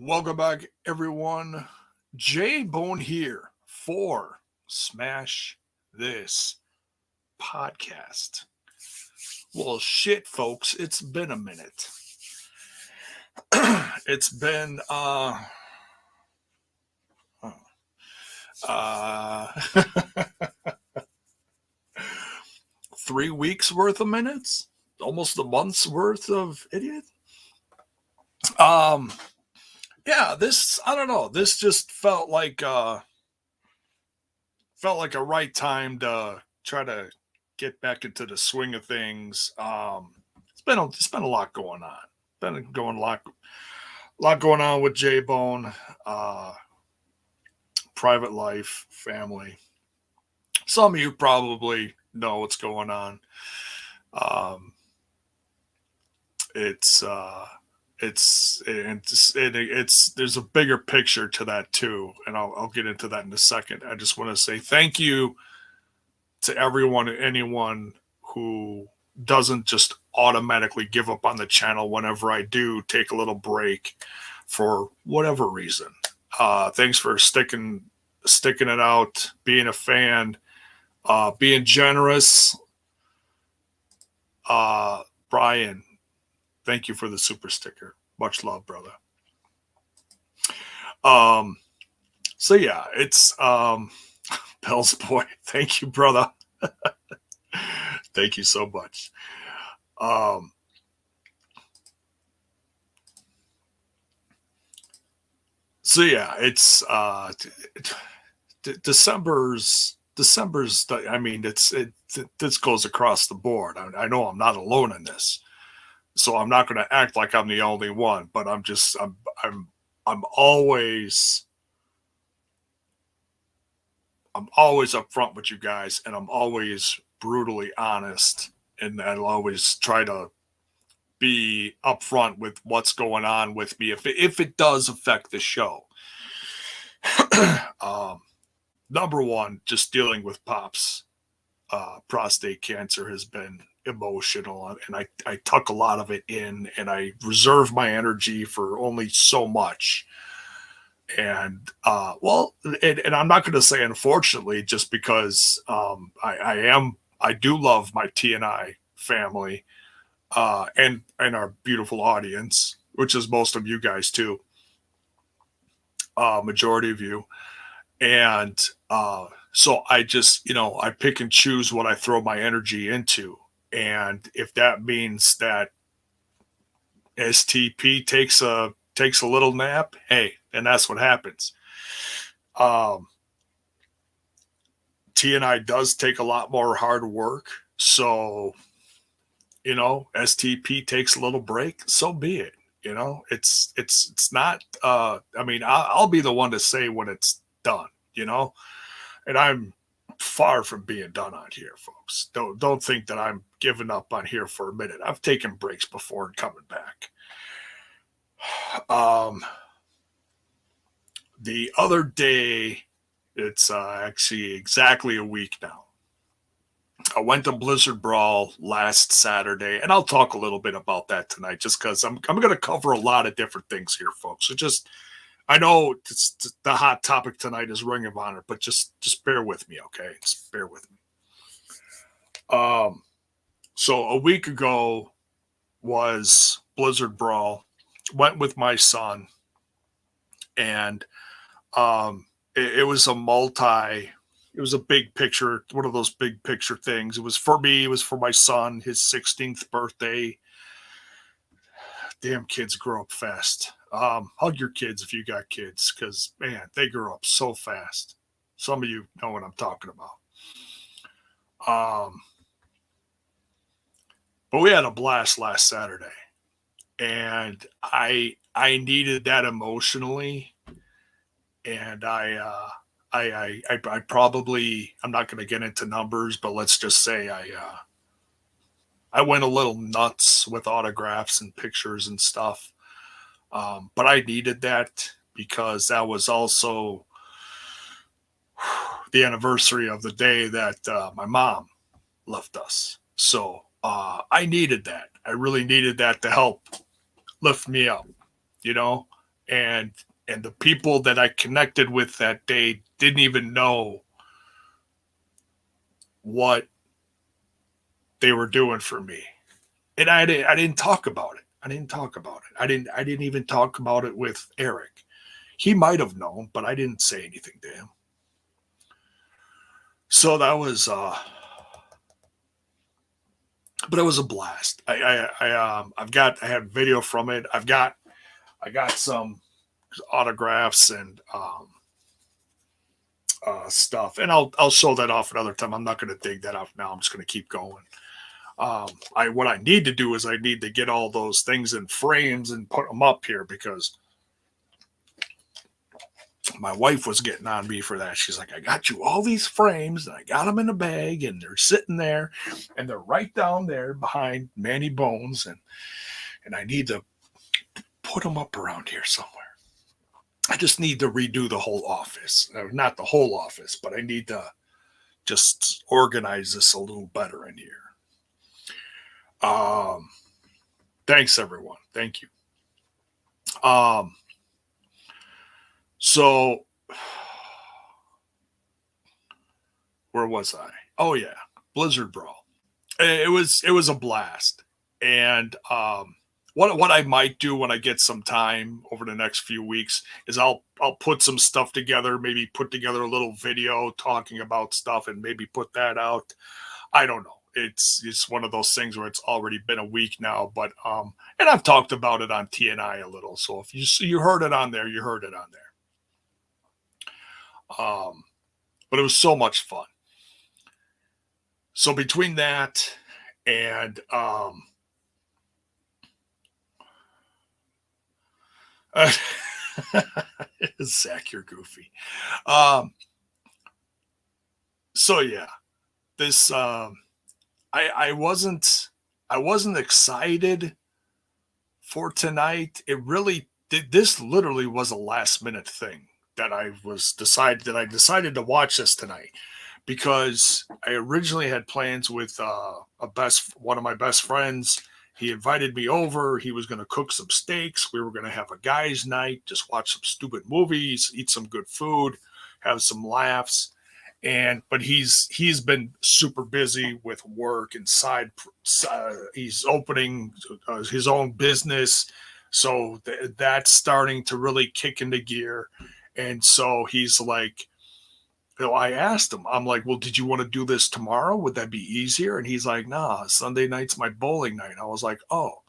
Welcome back, everyone. J Bone here for Smash This Podcast. Well, shit, folks, it's been a minute. It's been uh 3 weeks worth of minutes, almost a month's worth of idiot. Yeah, this, I don't know, this just felt like a right time to try to get back into the swing of things. It's been a lot going on. Been going a lot going on with J Bone, private life, family. Some of you probably know what's going on. It's there's a bigger picture to that too, and I'll get into that in a second. I just want to say thank you to anyone who doesn't just automatically give up on the channel whenever I do take a little break for whatever reason. Thanks for sticking it out, being a fan, being generous. Brian, thank you for the super sticker. Much love, brother. So yeah, it's Belle's boy. Thank you, brother. Thank you so much. So yeah, it's December's. I mean, this goes across the board. I know I'm not alone in this, so I'm not going to act like I'm the only one. But I'm always upfront with you guys, and I'm always brutally honest, and I'll always try to be upfront with what's going on with me if it does affect the show. Number one, just dealing with Pop's prostate cancer has been emotional, and I tuck a lot of it in, and I reserve my energy for only so much. And and I'm not going to say unfortunately, just because I do love my TNI family, and our beautiful audience, which is most of you guys too, majority of you. And so I just, I pick and choose what I throw my energy into. And if that means that STP takes a little nap, hey, and that's what happens. TNI does take a lot more hard work. So, STP takes a little break, so be it. It's not, I mean, I'll be the one to say when it's done, and I'm far from being done on here, folks. Don't think that I'm giving up on here for a minute. I've taken breaks before and coming back. The other day, it's actually exactly a week now, I went to Blizzard Brawl last Saturday, and I'll talk a little bit about that tonight, just because I'm going to cover a lot of different things here, folks. So I know the hot topic tonight is Ring of Honor, but just bear with me, okay? Just bear with me. So a week ago was Blizzard Brawl. Went with my son, and it was it was a big picture, one of those big picture things. It was for me. It was for my son, his 16th birthday. Damn kids grow up fast. Hug your kids if you got kids, because, man, they grow up so fast. Some of you know what I'm talking about. But we had a blast last Saturday, and I needed that emotionally, and I probably, I'm not going to get into numbers, but let's just say I went a little nuts with autographs and pictures and stuff. But I needed that because that was also the anniversary of the day that my mom left us. So I needed that. I really needed that to help lift me up, and the people that I connected with that day didn't even know what they were doing for me. And I didn't talk about it. I didn't even talk about it with Eric. He might have known, but I didn't say anything to him. So that was but it was a blast. I had video from it. I got some autographs and stuff, and I'll show that off another time. I'm not going to dig that up now. I'm just going to keep going. What I need to do is I need to get all those things in frames and put them up here, because my wife was getting on me for that. She's like, I got you all these frames and I got them in a bag and they're sitting there and they're right down there behind Manny Bones. And I need to put them up around here somewhere. I just need to redo the whole office. Not the whole office, but I need to just organize this a little better in here. Thanks everyone. Thank you. So where was I? Oh yeah, Blizzard Brawl. It was a blast. And what I might do when I get some time over the next few weeks is I'll put some stuff together, maybe put together a little video talking about stuff and maybe put that out. I don't know. It's one of those things where it's already been a week now, but and I've talked about it on TNI a little. So if you heard it on there, you heard it on there. But it was so much fun. So between that and Zach, you're goofy. So yeah, this I wasn't excited for tonight. This literally was a last minute thing that I decided to watch this tonight, because I originally had plans with one of my best friends. He invited me over. He was going to cook some steaks. We were going to have a guys' night, just watch some stupid movies, eat some good food, have some laughs. But he's been super busy with work and he's opening his own business. So that's starting to really kick into gear. And so he's like, I asked him, I'm like, well, did you want to do this tomorrow? Would that be easier? And he's like, nah, Sunday night's my bowling night. I was like, oh.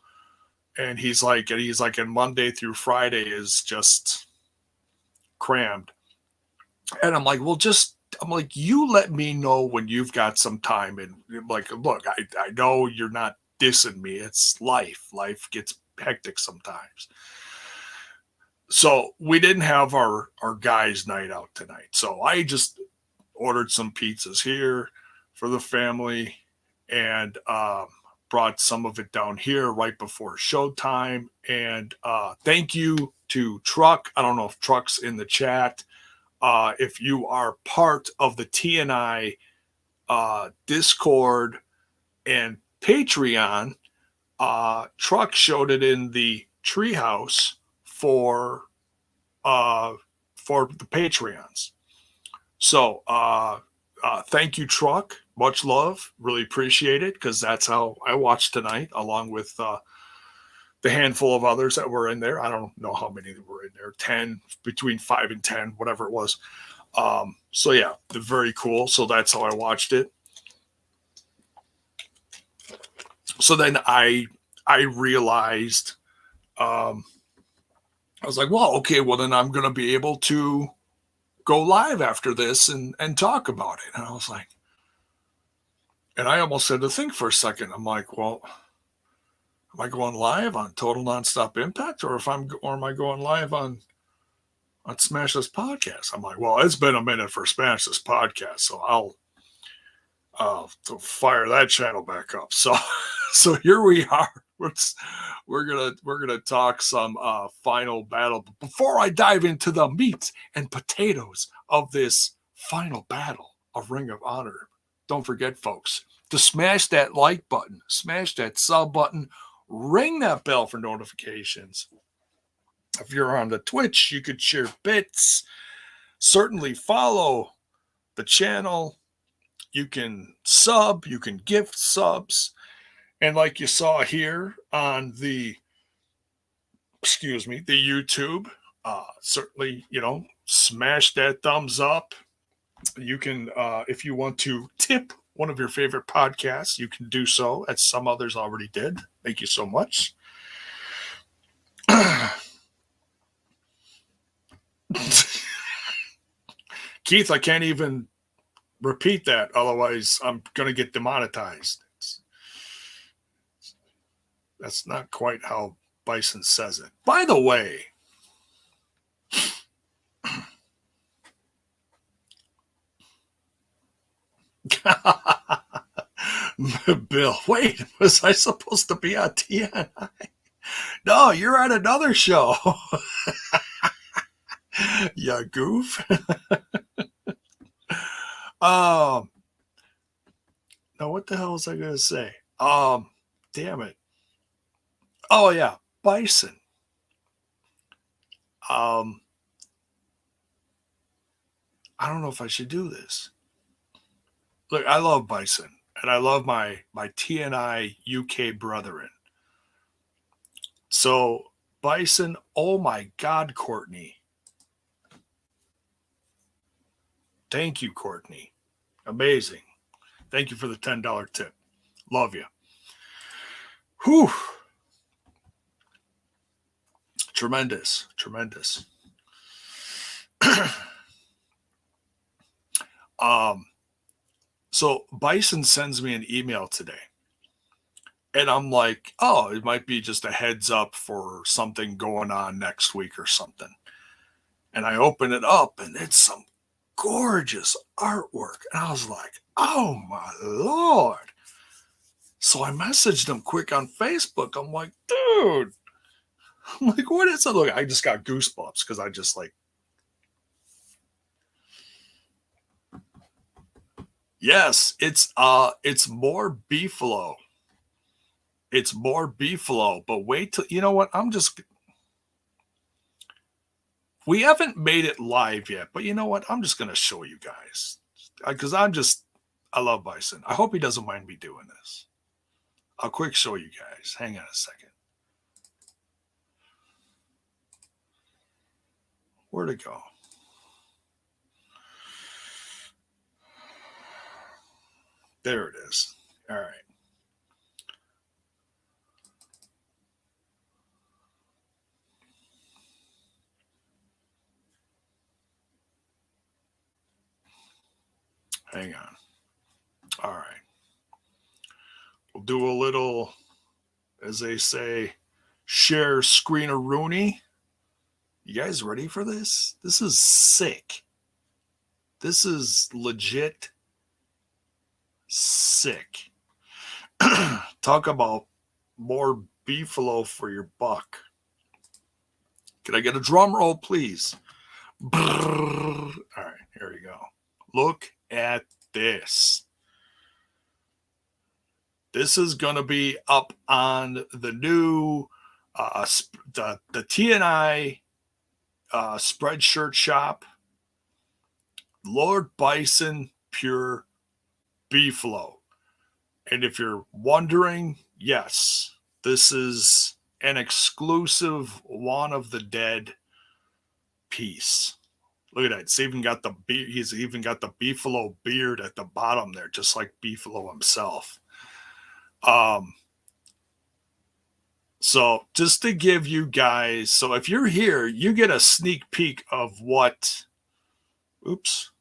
And he's like, and Monday through Friday is just crammed. And I'm like, you let me know when you've got some time. And like, look, I know you're not dissing me. It's life. Life gets hectic sometimes. So we didn't have our guys' night out tonight. So I just ordered some pizzas here for the family and brought some of it down here right before showtime. And thank you to Truck. I don't know if Truck's in the chat. If you are part of the TNI Discord and Patreon, Truck showed it in the treehouse for the Patreons. So thank you, Truck. Much love. Really appreciate it, because that's how I watched tonight, along with the handful of others that were in there. I don't know how many were in there. 10, between 5 and 10, whatever it was. So yeah, very cool. So that's how I watched it. So then I realized, I was like, well, okay, well then I'm going to be able to go live after this and talk about it. And I was like, and I almost had to think for a second. I'm like, well, am I going live on Total Nonstop Impact, or am I going live on Smash This Podcast? I'm like, well, it's been a minute for Smash This Podcast, so I'll fire that channel back up. So here we are. We're gonna talk some final battle. But before I dive into the meat and potatoes of this final battle of Ring of Honor, don't forget, folks, to smash that like button, smash that sub button, ring that bell for notifications. If you're on the Twitch, you could share bits. Certainly follow the channel. You can sub, you can gift subs. And like you saw here on the YouTube, certainly, smash that thumbs up. You can, if you want to tip one of your favorite podcasts, you can do so, as some others already did. Thank you so much. Keith, I can't even repeat that, otherwise I'm going to get demonetized. That's not quite how Bison says it. By the way, Bill, wait, was I supposed to be on TNI? No, you're on another show. You goof. Now what the hell was I going to say? Damn it. Oh yeah, Bison. I don't know if I should do this. Look, I love Bison, and I love my TNI UK brethren. So, Bison, oh my God, Courtney. Thank you, Courtney. Amazing. Thank you for the $10 tip. Love you. Whew. Tremendous. So Bison sends me an email today. And I'm like, oh, it might be just a heads up for something going on next week or something. And I open it up, and it's some gorgeous artwork. And I was like, oh, my Lord. So I messaged him quick on Facebook. I'm like, dude. I'm like, what is it? Look, I just got goosebumps because I just like. Yes, it's more beefalo. It's more beefalo, but wait till, you know what? We haven't made it live yet, but you know what? I'm just going to show you guys because I love Bison. I hope he doesn't mind me doing this. I'll quick show you guys. Hang on a second. Where'd it go? There it is. All right. Hang on. All right. We'll do a little, as they say, share screen-a-rooney. You guys ready for this? This is sick. This is legit sick. Talk about more beefalo for your buck. Can I get a drum roll, please? All right, here we go. Look at this. This is going to be up on the new the TNI Spreadshirt shop. Lord Bison Pure Beefalo. And if you're wondering, yes, this is an exclusive One of the Dead piece. Look at that. He's even got the Beefalo beard at the bottom there, just like Beefalo himself. So just to give you guys, so if you're here, you get a sneak peek of what, oops.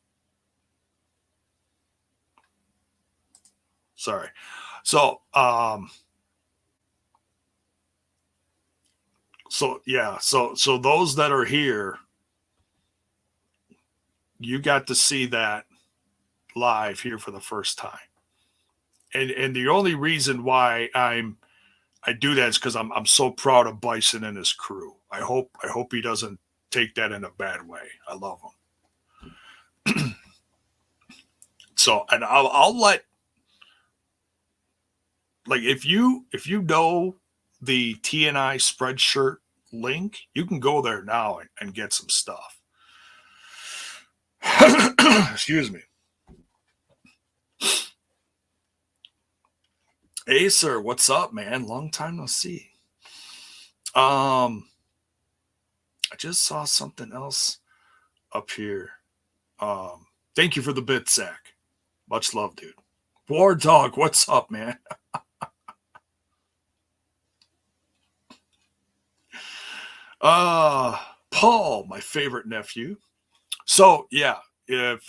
Sorry. So, so those that are here, you got to see that live here for the first time. And the only reason why I do that is because I'm so proud of Bison and his crew. I hope he doesn't take that in a bad way. I love him. So, and I'll let, like, if you know the TNI Spreadshirt link, you can go there now and get some stuff. Excuse me. Acer, what's up, man? Long time no see. I just saw something else up here. Thank you for the bit, Zach. Much love, dude. War Dog, what's up, man? Paul, my favorite nephew. So yeah, if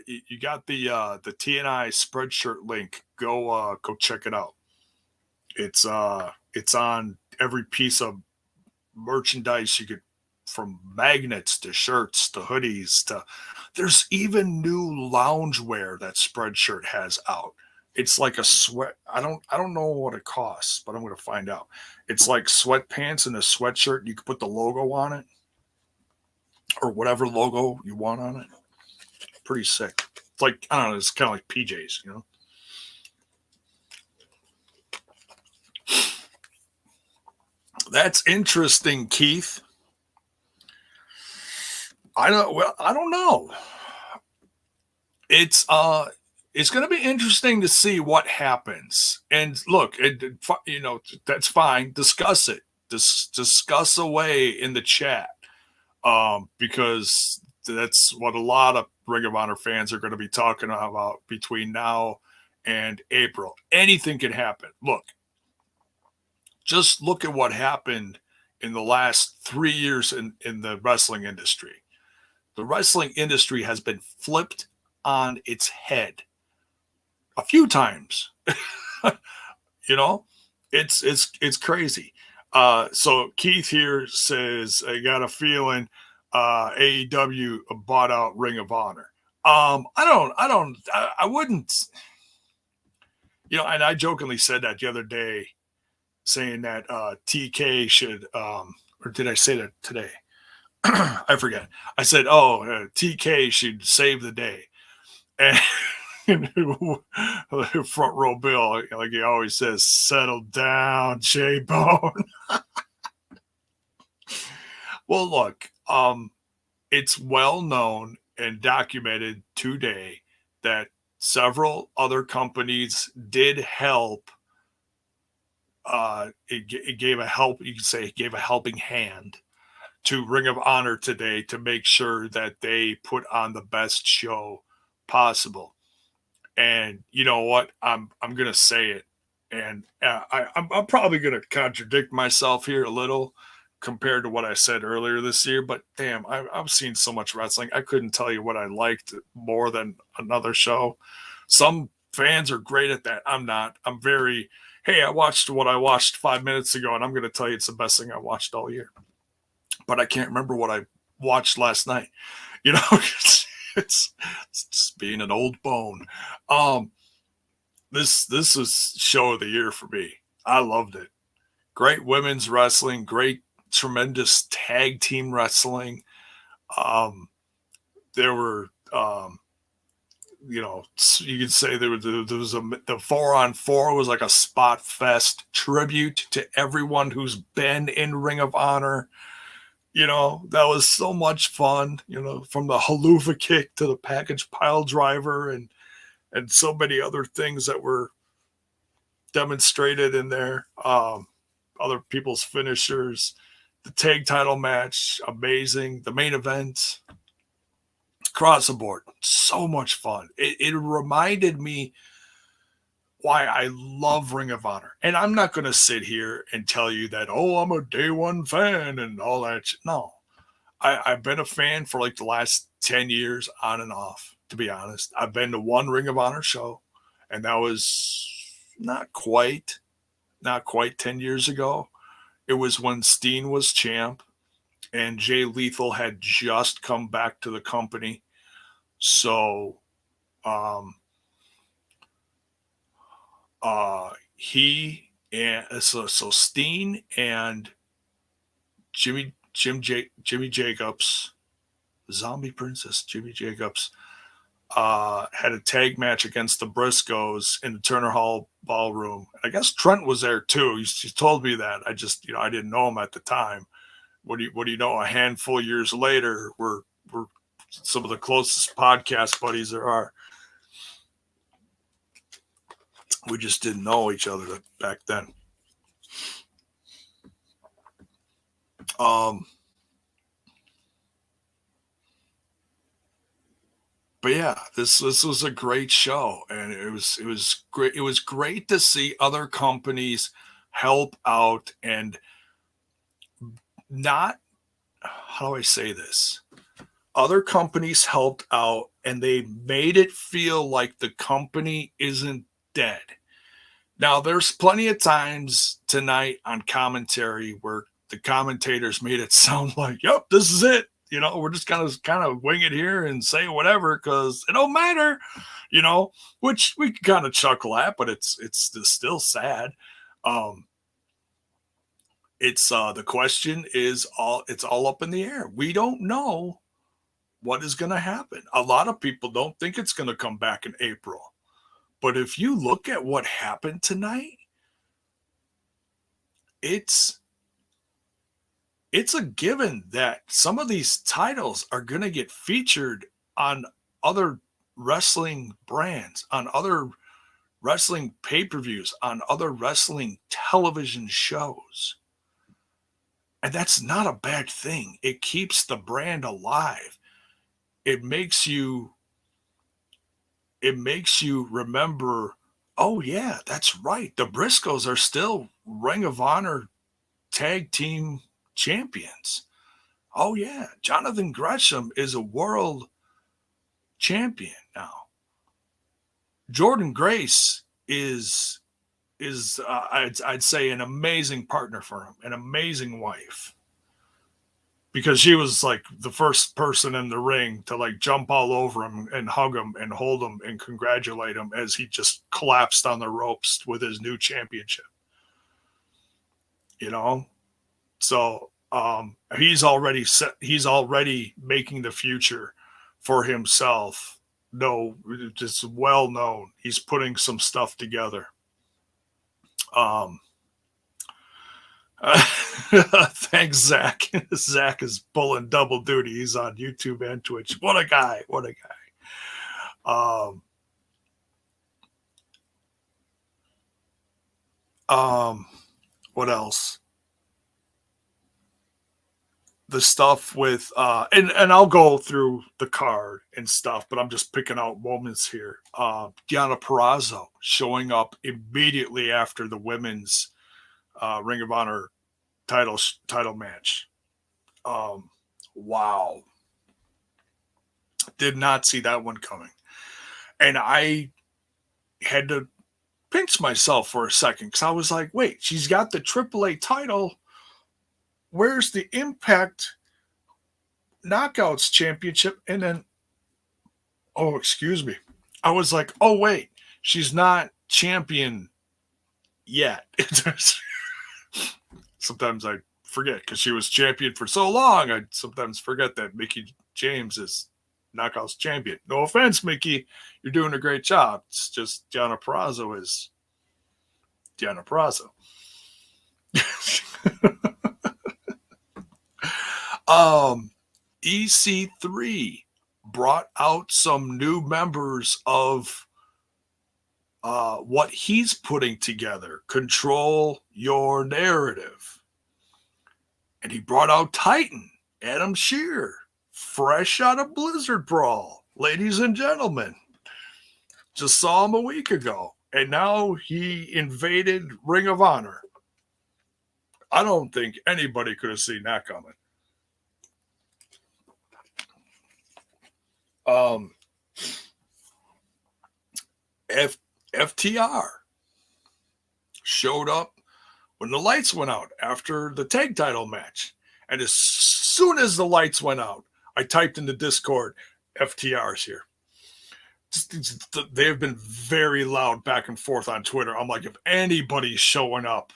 you got the TNI Spreadshirt link, go check it out. It's on every piece of merchandise you could, from magnets to shirts to hoodies to, there's even new loungewear that Spreadshirt has out. It's like a sweat. I don't know what it costs, but I'm going to find out. It's like sweatpants and a sweatshirt. You can put the logo on it or whatever logo you want on it. Pretty sick. It's like, I don't know, it's kind of like PJs, you know? That's interesting, Keith. I don't know. It's going to be interesting to see what happens. And look, that's fine. Discuss it. Discuss away in the chat, because that's what a lot of Ring of Honor fans are going to be talking about between now and April. Anything can happen. Look, just look at what happened in the last 3 years in the wrestling industry. The wrestling industry has been flipped on its head a few times. You know, it's crazy. So Keith here says, I got a feeling AEW bought out Ring of Honor. I wouldn't, and I jokingly said that the other day, saying that TK should, or did I say that today? I forget. I said, TK should save the day. And front row Bill, like he always says, settle down, J-Bone. Well, look, it's well known and documented today that several other companies did help. It gave a help, you could say it gave a helping hand to Ring of Honor today to make sure that they put on the best show possible. And you know what? I'm going to say it. And I'm probably going to contradict myself here a little compared to what I said earlier this year. But damn, I've seen so much wrestling. I couldn't tell you what I liked more than another show. Some fans are great at that. I'm not. I'm very, hey, I watched what I watched 5 minutes ago, and I'm going to tell you it's the best thing I watched all year. But I can't remember what I watched last night. You know, it's just being an old bone. This was show of the year for me. I loved it. Great women's wrestling, great, tremendous tag team wrestling. There were, you could say there was the 4-on-4 was like a spot fest tribute to everyone who's been in Ring of Honor. That was so much fun, from the haluva kick to the package pile driver and so many other things that were demonstrated in there. Other people's finishers, the tag title match, amazing. The main event, across the board, so much fun. It reminded me why I love Ring of Honor. And I'm not going to sit here and tell you that, I'm a day one fan and all that shit. No, I've been a fan for like the last 10 years on and off, to be honest. I've been to one Ring of Honor show, and that was not quite 10 years ago. It was when Steen was champ and Jay Lethal had just come back to the company. So, so Steen and Jimmy Jacobs, Zombie Princess Jimmy Jacobs, had a tag match against the Briscoes in the Turner Hall ballroom. I guess Trent was there too. He told me that. I just, I didn't know him at the time. what do you know? A handful of years later, we're some of the closest podcast buddies there are. We just didn't know each other back then. But yeah, this was a great show, and it was great. It was great to see other companies help out and not, how do I say this? Other companies helped out and they made it feel like the company isn't dead. Now, there's plenty of times tonight on commentary where the commentators made it sound like, "Yep, this is it. We're just kind of wing it here and say whatever because it don't matter." Which we can kind of chuckle at, but it's still sad. It's the question is it's all up in the air. We don't know what is going to happen. A lot of people don't think it's going to come back in April. But if you look at what happened tonight, it's a given that some of these titles are going to get featured on other wrestling brands, on other wrestling pay-per-views, on other wrestling television shows. And that's not a bad thing. It keeps the brand alive. It makes you remember, oh yeah, that's right. The Briscoes are still Ring of Honor tag team champions. Oh yeah, Jonathan Gresham is a world champion now. Jordan Grace is I'd say an amazing partner for him, an amazing wife. Because she was like the first person in the ring to like jump all over him and hug him and hold him and congratulate him as he just collapsed on the ropes with his new championship. So he's already making the future for himself. No, it's well known. He's putting some stuff together. Thanks, Zach. Zach is pulling double duty. He's on YouTube and Twitch. What a guy. What a guy. What else? The stuff with and I'll go through the card and stuff, but I'm just picking out moments here. Deonna Purrazzo showing up immediately after the women's Ring of Honor title match. Wow. Did not see that one coming. And I had to pinch myself for a second because I was like, wait, she's got the AAA title. Where's the Impact Knockouts Championship? And then, oh, excuse me. I was like, oh, wait, she's not champion yet. Sometimes I forget because she was champion for so long. I sometimes forget that Mickie James is Knockouts champion. No offense, Mickie. You're doing a great job. It's just Deonna Purrazzo is Deonna Purrazzo. EC3 brought out some new members of what he's putting together. Control Your Narrative. And he brought out Titan, Adam Shear, fresh out of Blizzard Brawl. Ladies and gentlemen, just saw him a week ago. And now he invaded Ring of Honor. I don't think anybody could have seen that coming. FTR showed up when the lights went out after the tag title match. And as soon as the lights went out, I typed in the Discord, FTR's here. They have been very loud back and forth on Twitter. I'm like, if anybody's showing up,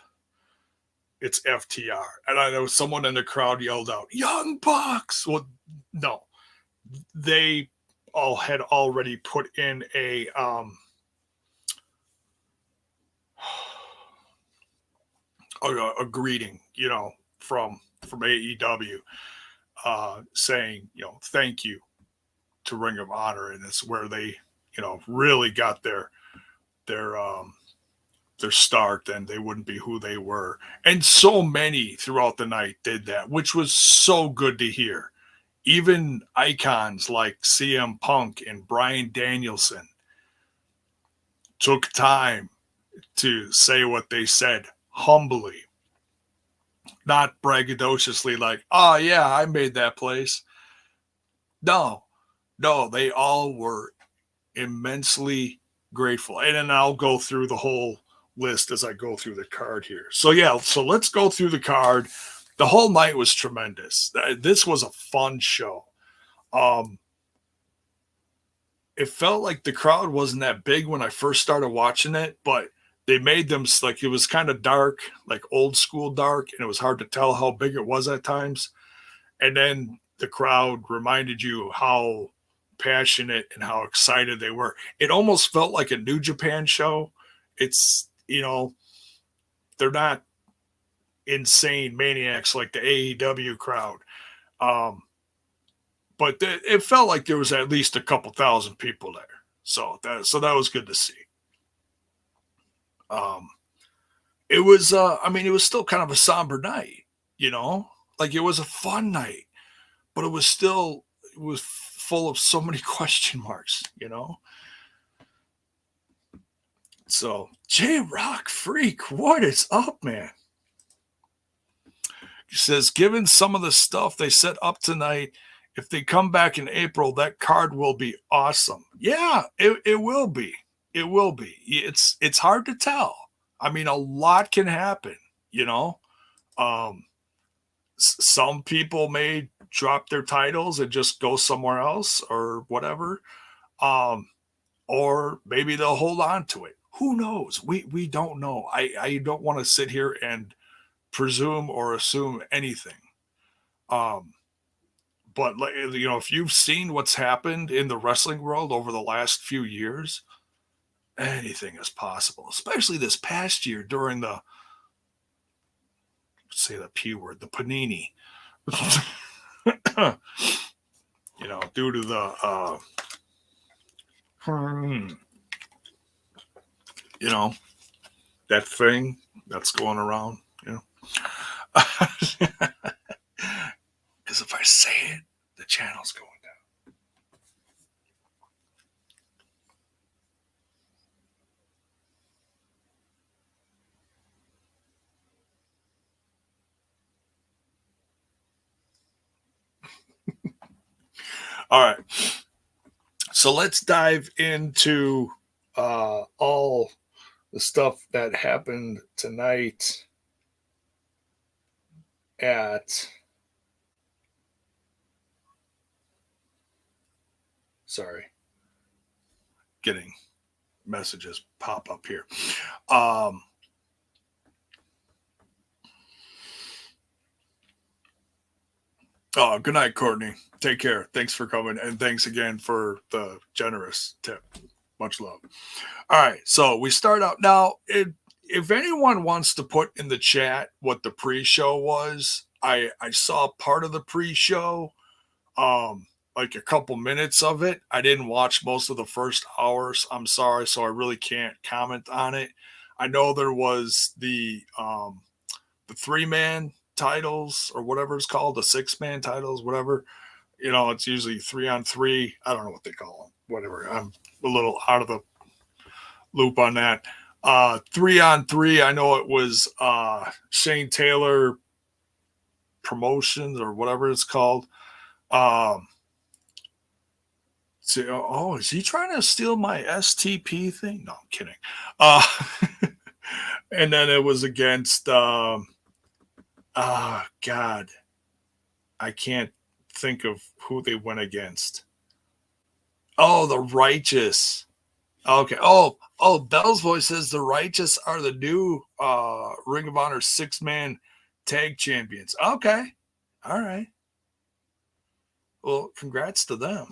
it's FTR. And I know someone in the crowd yelled out, Young Bucks. Well, no. They all had already put in a greeting, from from AEW saying, thank you to Ring of Honor, and it's where they, really got their start, and they wouldn't be who they were. And so many throughout the night did that, which was so good to hear. Even icons like CM Punk and Bryan Danielson took time to say what they said humbly, not braggadociously like, oh yeah, I made that place. No, they all were immensely grateful. And then I'll go through the whole list as I go through the card here. So let's go through the card. The whole night was tremendous. This was a fun show. It felt like the crowd wasn't that big when I first started watching it, but they made them like it was kind of dark, like old school dark, and it was hard to tell how big it was at times. And then the crowd reminded you how passionate and how excited they were. It almost felt like a New Japan show. It's, they're not insane maniacs like the AEW crowd. But it felt like there was at least a couple thousand people there. So that was good to see. It was, it was still kind of a somber night, like it was a fun night, but it was full of so many question marks, So J-Rock Freak, what is up, man? He says, given some of the stuff they set up tonight, if they come back in April, that card will be awesome. Yeah, it will be. It will be. It's hard to tell. A lot can happen, Some people may drop their titles and just go somewhere else or whatever. Or maybe they'll hold on to it. Who knows? We don't know. I don't want to sit here and presume or assume anything. But if you've seen what's happened in the wrestling world over the last few years, anything is possible, especially this past year during the, say the P word, the panini. Due to the that thing that's going around, because if I say it, the channel's going down. All right. So let's dive into all the stuff that happened tonight at getting messages pop up here. Oh, good night, Courtney. Take care. Thanks for coming, and thanks again for the generous tip. Much love. All right, so we start out now. If anyone wants to put in the chat what the pre-show was, I saw part of the pre-show, like a couple minutes of it. I didn't watch most of the first hours. I'm sorry, so I really can't comment on it. I know there was the 3-man titles or whatever it's called, the 6-man titles, whatever. It's usually 3-on-3. I don't know what they call them. Whatever. I'm a little out of the loop on that. 3-on-3. I know it was Shane Taylor Promotions or whatever it's called. Is he trying to steal my STP thing? No, I'm kidding. And then it was against God, I can't think of who they went against. Oh, the Righteous. Okay. Oh, Belle's voice says the Righteous are the new Ring of Honor 6-man tag champions. Okay. All right. Well, congrats to them.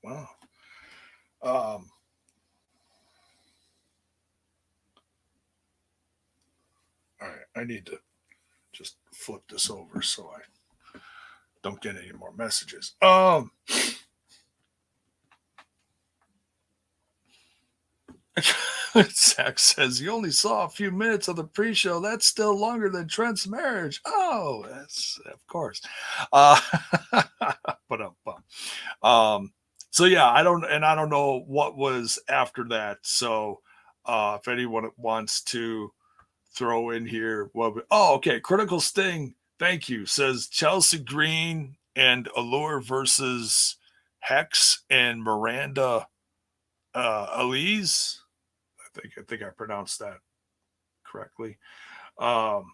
Wow. All right. I need to just flip this over so I don't get any more messages. Zach says, you only saw a few minutes of the pre-show. That's still longer than Trent's marriage. Oh, that's of course. So yeah, I don't know what was after that. So if anyone wants to throw in here, okay, Critical Sting, thank you, says Chelsea Green and Allure versus Hex and Miranda Alize. I think I pronounced that correctly. Oh,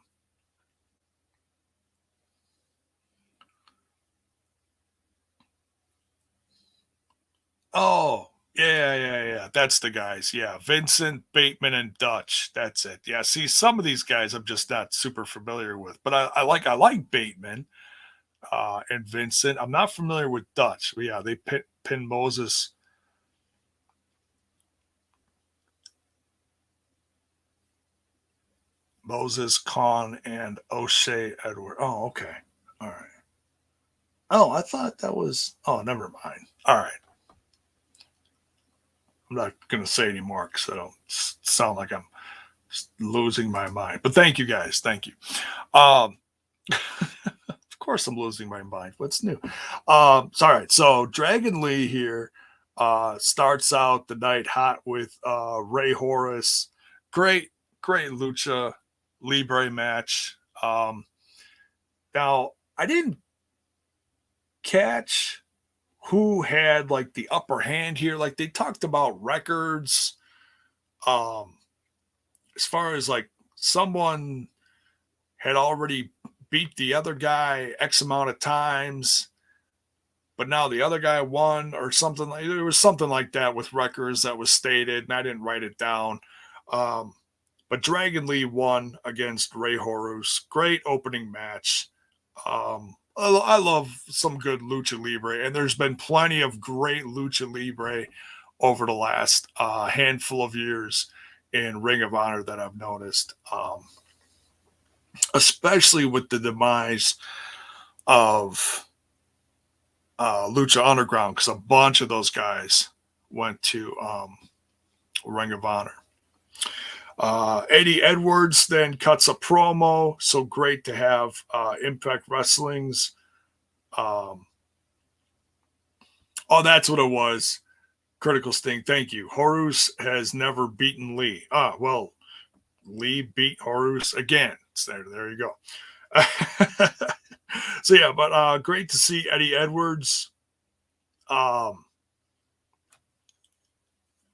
yeah. That's the guys. Yeah, Vincent, Bateman, and Dutch. That's it. Yeah. See, some of these guys I'm just not super familiar with, but I like Bateman and Vincent. I'm not familiar with Dutch. But yeah, they pin Moses. Moses, Kaun, and O'Shea Edward. Oh, okay. All right. Oh, I thought that was. Oh, never mind. All right. I'm not going to say anymore because I don't sound like I'm losing my mind. But thank you guys. Thank you. Of course, I'm losing my mind. What's new? All right. So Dragon Lee here starts out the night hot with Rey Horus. Great Lucha Libre match. Now, I didn't catch who had like the upper hand here. Like they talked about records. As far as like someone had already beat the other guy X amount of times, but now the other guy won or something. Like there was something like that with records that was stated, and I didn't write it down. But Dragon Lee won against Rey Horus. Great opening match. I love some good Lucha Libre, and there's been plenty of great Lucha Libre over the last handful of years in Ring of Honor that I've noticed, especially with the demise of Lucha Underground, because a bunch of those guys went to Ring of Honor. Eddie Edwards then cuts a promo. So great to have Impact Wrestling's. That's what it was. Critical Sting. Thank you. Horus has never beaten Lee. Well, Lee beat Horus again. There you go. So yeah, but great to see Eddie Edwards. And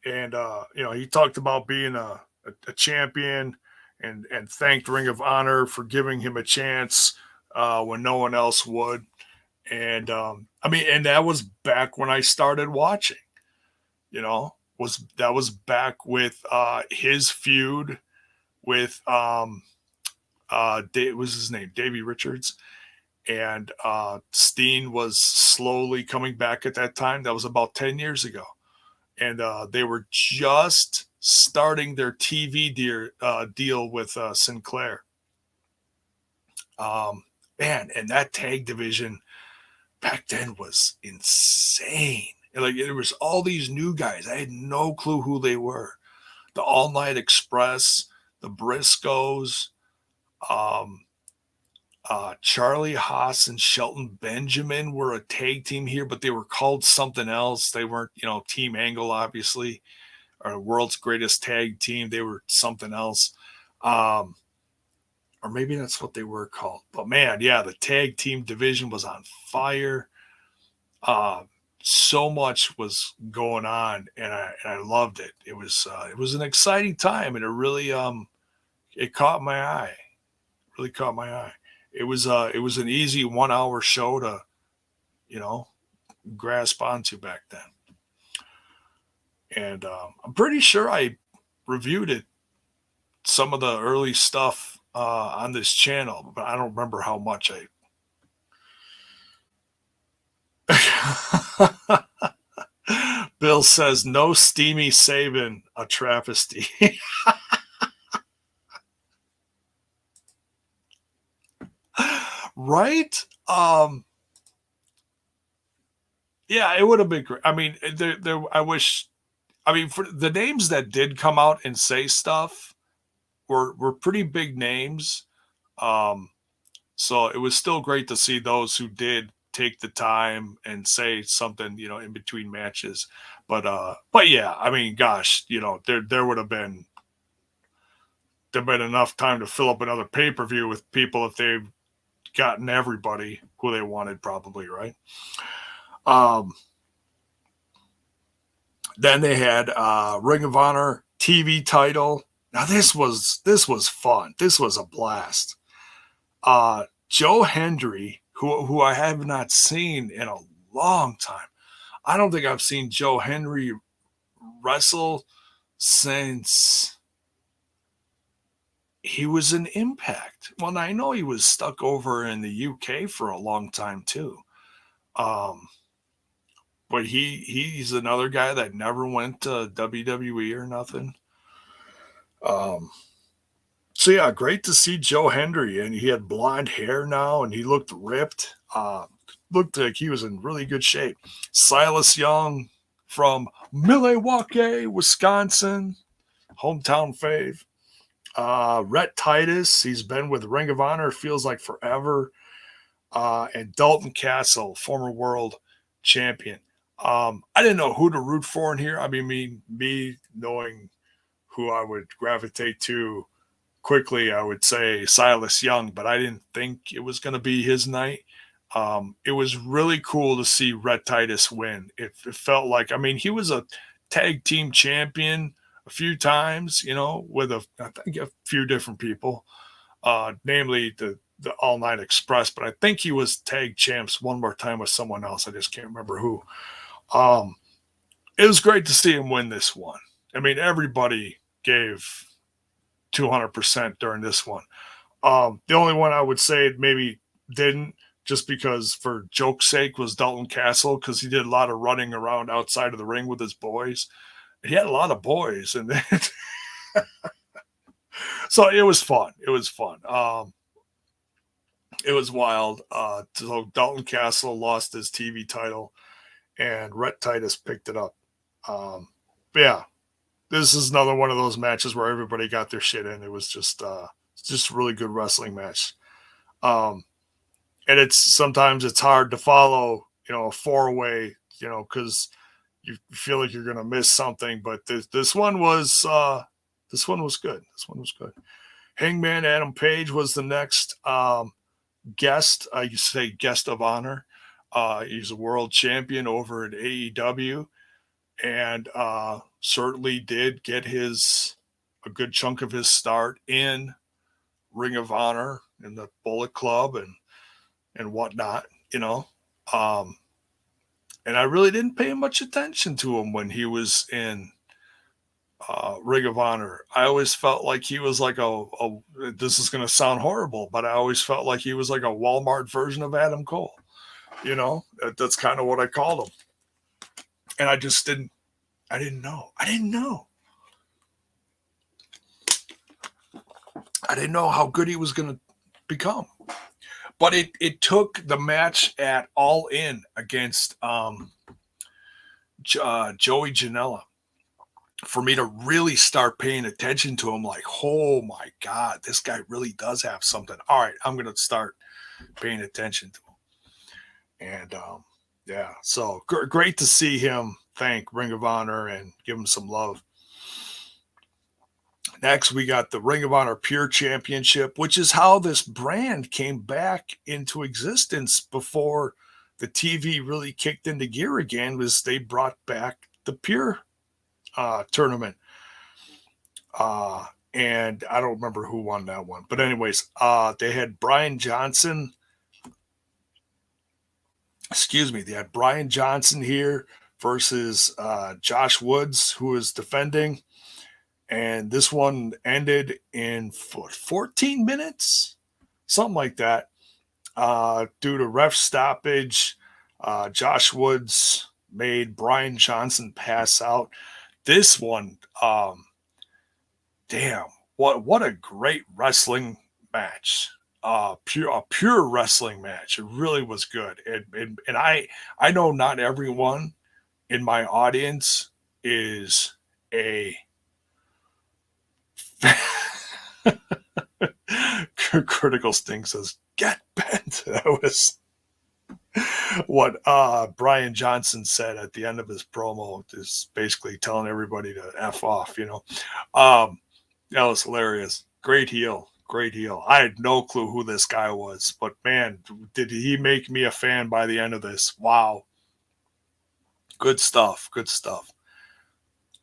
he talked about being a champion and thanked Ring of Honor for giving him a chance when no one else would. And and that was back when I started watching. That was back with his feud with was his name Davey Richards, and Steen was slowly coming back at that time. That was about 10 years ago, and they were just starting their TV deal with Sinclair. And that tag division back then was insane. Like there was all these new guys. I had no clue who they were. The All Night Express, the Briscoes, Charlie Haas and Shelton Benjamin were a tag team here, but they were called something else. They weren't, Team Angle, obviously, or World's Greatest Tag Team. They were something else. Or maybe that's what they were called. But man, yeah, the tag team division was on fire. So much was going on, and I loved it. It was an exciting time, and it really it caught my eye. Really caught my eye. It was an easy 1 hour show to, grasp onto back then. And I'm pretty sure I reviewed it, some of the early stuff on this channel, but I don't remember how much Bill says, no steamy Sabin, a travesty. Right? Yeah, it would have been great. I mean, I wish. I mean, for the names that did come out and say stuff were pretty big names. Um, so it was still great to see those who did take the time and say something, in between matches. But yeah, I mean, gosh, there would have been enough time to fill up another pay per view with people if they've gotten everybody who they wanted, probably, right? Um, Then they had Ring of Honor TV title. Now this was fun. This was a blast. Joe Hendry, who I have not seen in a long time. I don't think I've seen Joe Hendry wrestle since he was in Impact. Well, I know he was stuck over in the UK for a long time too. But he's another guy that never went to WWE or nothing. So yeah, great to see Joe Hendry, and he had blonde hair now, and he looked ripped. Looked like he was in really good shape. Silas Young from Milwaukee, Wisconsin, hometown fave. Rhett Titus, he's been with Ring of Honor, feels like forever. And Dalton Castle, former world champion. I didn't know who to root for in here. I mean, me knowing who I would gravitate to quickly, I would say Silas Young, but I didn't think it was going to be his night. It was really cool to see Rhett Titus win. It felt like, I mean, he was a tag team champion a few times, with I think a few different people, namely the All Night Express, but I think he was tag champs one more time with someone else. I just can't remember who. It was great to see him win this one. I mean, everybody gave 200% during this one. The only one I would say maybe didn't, just because for joke's sake, was Dalton Castle, because he did a lot of running around outside of the ring with his boys. He had a lot of boys, and so it was fun. It was fun. It was wild. So Dalton Castle lost his TV title, and Rhett Titus picked it up. But yeah, this is another one of those matches where everybody got their shit in. It was just a really good wrestling match. And sometimes it's hard to follow, a 4-way, because you feel like you're going to miss something. But this one was good. This one was good. Hangman Adam Page was the next guest. You say guest of honor. He's a world champion over at AEW, and certainly did get a good chunk of his start in Ring of Honor in the Bullet Club and whatnot, and I really didn't pay much attention to him when he was in Ring of Honor. I always felt like he was like this is going to sound horrible, but I always felt like he was like a Walmart version of Adam Cole. That's kind of what I called him. And I didn't know. I didn't know how good he was going to become. But it took the match at All In against Joey Janela for me to really start paying attention to him. Like, oh my God, this guy really does have something. All right, I'm going to start paying attention to him. And yeah, so great to see him thank Ring of Honor and give him some love. Next, we got the Ring of Honor Pure Championship, which is how this brand came back into existence before the TV really kicked into gear again, was they brought back the Pure tournament. And I don't remember who won that one. But anyways, they had Brian Johnson. They had Brian Johnson here versus Josh Woods, who is defending. And this one ended in 14 minutes, something like that. Due to ref stoppage, Josh Woods made Brian Johnson pass out. This one, damn, what a great wrestling match. pure wrestling match. It really was good. And I know not everyone in my audience is a Critical Sting says, "Get bent." That was what Brian Johnson said at the end of his promo, is basically telling everybody to F off, that was hilarious. Great heel. Great heel. I had no clue who this guy was, but man, did he make me a fan by the end of this. Wow. Good stuff. Good stuff.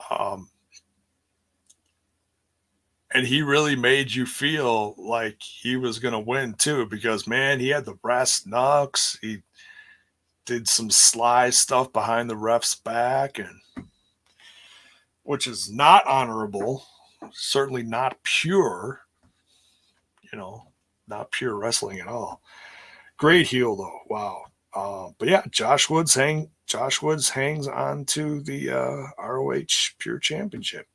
And he really made you feel like he was going to win too, because man, he had the brass knucks. He did some sly stuff behind the ref's back, and which is not honorable, certainly not pure, not pure wrestling at all. Great heel though. Wow. But yeah, Josh Woods hangs on to the ROH Pure Championship.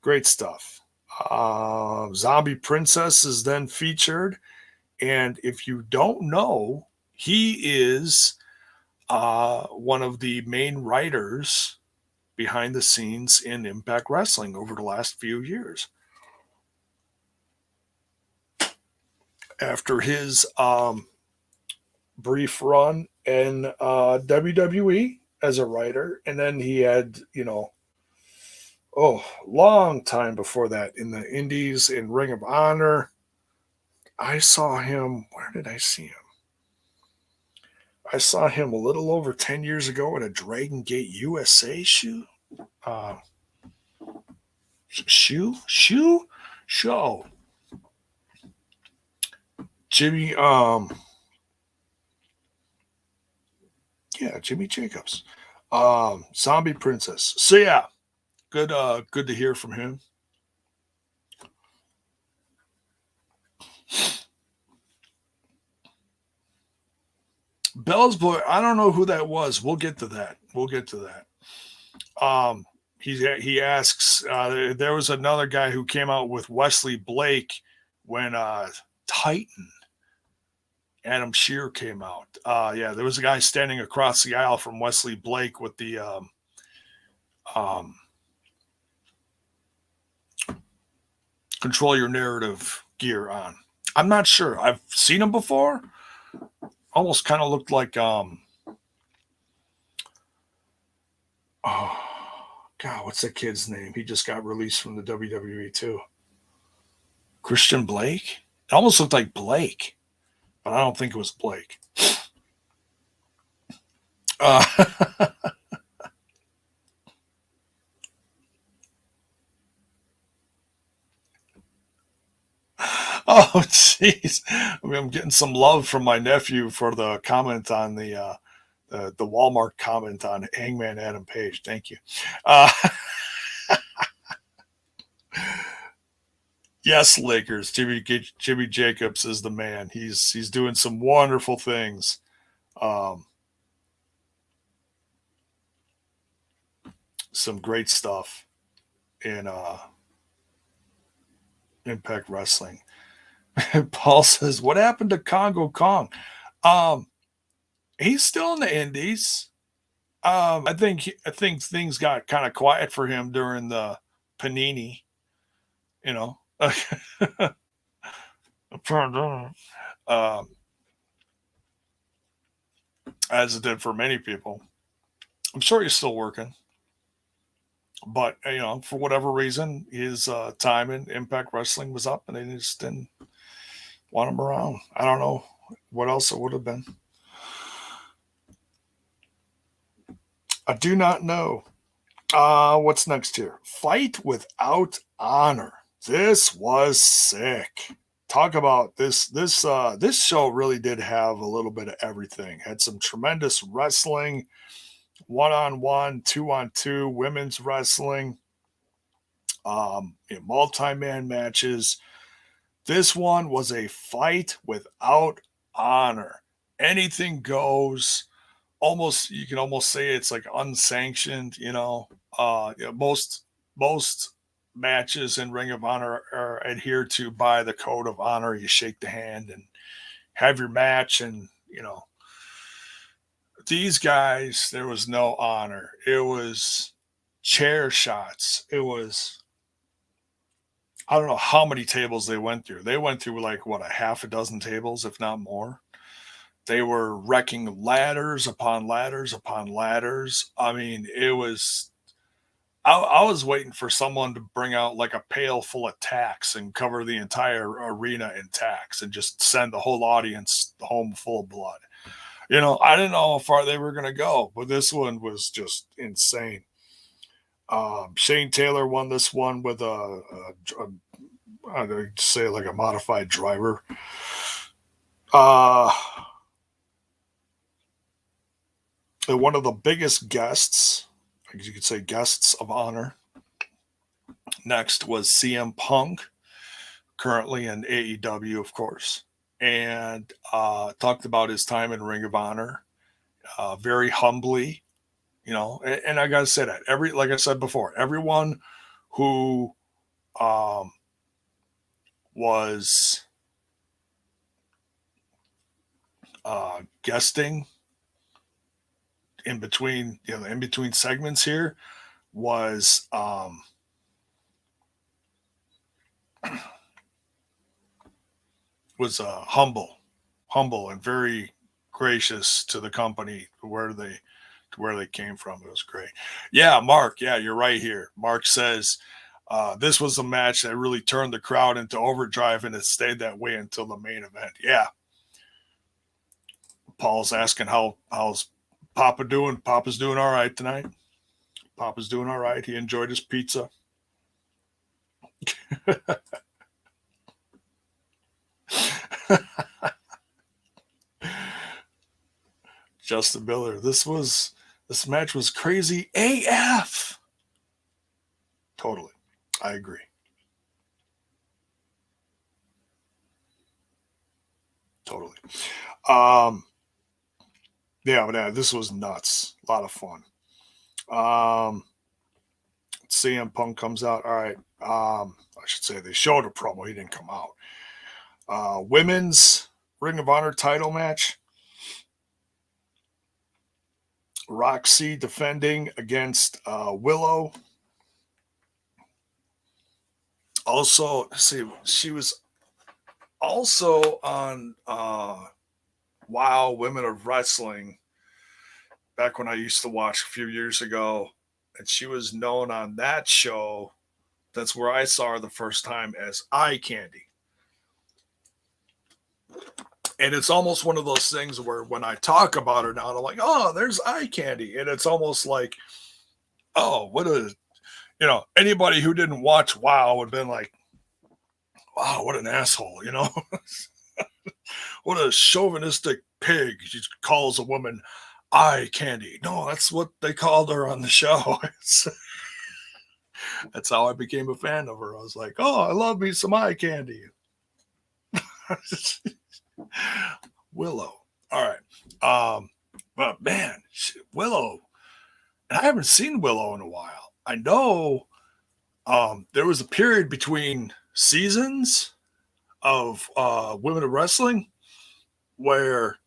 Great stuff. Zombie Princess is then featured, and if you don't know, he is one of the main writers behind the scenes in Impact Wrestling over the last few years. After his brief run in WWE as a writer, and then he had, long time before that in the Indies, in Ring of Honor. I saw him, where did I see him? I saw him a little over 10 years ago at a Dragon Gate USA show. Jimmy, Jimmy Jacobs. Zombie Princess. So yeah, good to hear from him. Belle's boy, I don't know who that was. We'll get to that. He asks, there was another guy who came out with Wesley Blake when Titan Adam Shear came out. There was a guy standing across the aisle from Wesley Blake with the Control Your Narrative gear on. I'm not sure. I've seen him before. Almost kind of looked like what's that kid's name? He just got released from the WWE too. Christian Blake? It almost looked like Blake, but I don't think it was Blake. Oh, jeez. I'm getting some love from my nephew for the comment on the Walmart comment on Hangman Adam Page. Thank you. Yes, Lakers. Jimmy Jacobs is the man. He's doing some wonderful things. Some great stuff in Impact Wrestling. Paul says, "What happened to Congo Kong?" He's still in the Indies. I think things got kind of quiet for him during the Panini, as it did for many people. I'm sure he's still working, but for whatever reason, his time in Impact Wrestling was up, and they just didn't want him around. I don't know what else it would have been. I do not know. What's next here? Fight Without Honor. This was sick. Talk about this show really did have a little bit of everything. Had some tremendous wrestling, 1-on-1, 2-on-2, women's wrestling, multi-man matches. This one was a fight without honor. Anything goes. You can almost say it's like unsanctioned. Most matches in Ring of Honor are adhered to by the code of honor. You shake the hand and have your match, and these guys, there was no honor. It was chair shots. It was, I don't know how many tables they went through. They went through like what, a half a dozen tables, if not more. They were wrecking ladders upon ladders upon ladders. I mean, it was. I was waiting for someone to bring out like a pail full of tacks and cover the entire arena in tacks and just send the whole audience home full of blood. I didn't know how far they were going to go, but this one was just insane. Shane Taylor won this one with I'd say like a modified driver. One of the biggest guests, I guess you could say guests of honor. Next was CM Punk, currently in AEW, of course, and talked about his time in Ring of Honor, very humbly, and I gotta say that like I said before, everyone who was guesting in between segments here was humble and very gracious to the company where they came from. It was great. Yeah, Mark. Yeah, you're right here. Mark says this was a match that really turned the crowd into overdrive, and it stayed that way until the main event. Yeah. Paul's asking how's Papa doing. Papa's doing all right tonight. Papa's doing all right. He enjoyed his pizza. Justin Miller, this match was crazy AF. Totally. I agree. Totally. Yeah, but this was nuts. A lot of fun. CM Punk comes out. All right. I should say they showed a promo. He didn't come out. Women's Ring of Honor title match. Roxy defending against Willow. Also, see, she was also on Wow Women of Wrestling back when I used to watch a few years ago, and she was known on that show. That's where I saw her the first time as Eye Candy. And it's almost one of those things where when I talk about her now, I'm like, oh, there's Eye Candy. And it's almost like, oh, what a, anybody who didn't watch WoW would have been like, wow, what an asshole, What a chauvinistic pig. She calls a woman Eye Candy. No, that's what they called her on the show. That's how I became a fan of her. I was like, oh, I love me some Eye Candy. Willow. All right. But man, Willow, and I haven't seen Willow in a while. I know there was a period between seasons of Women of Wrestling where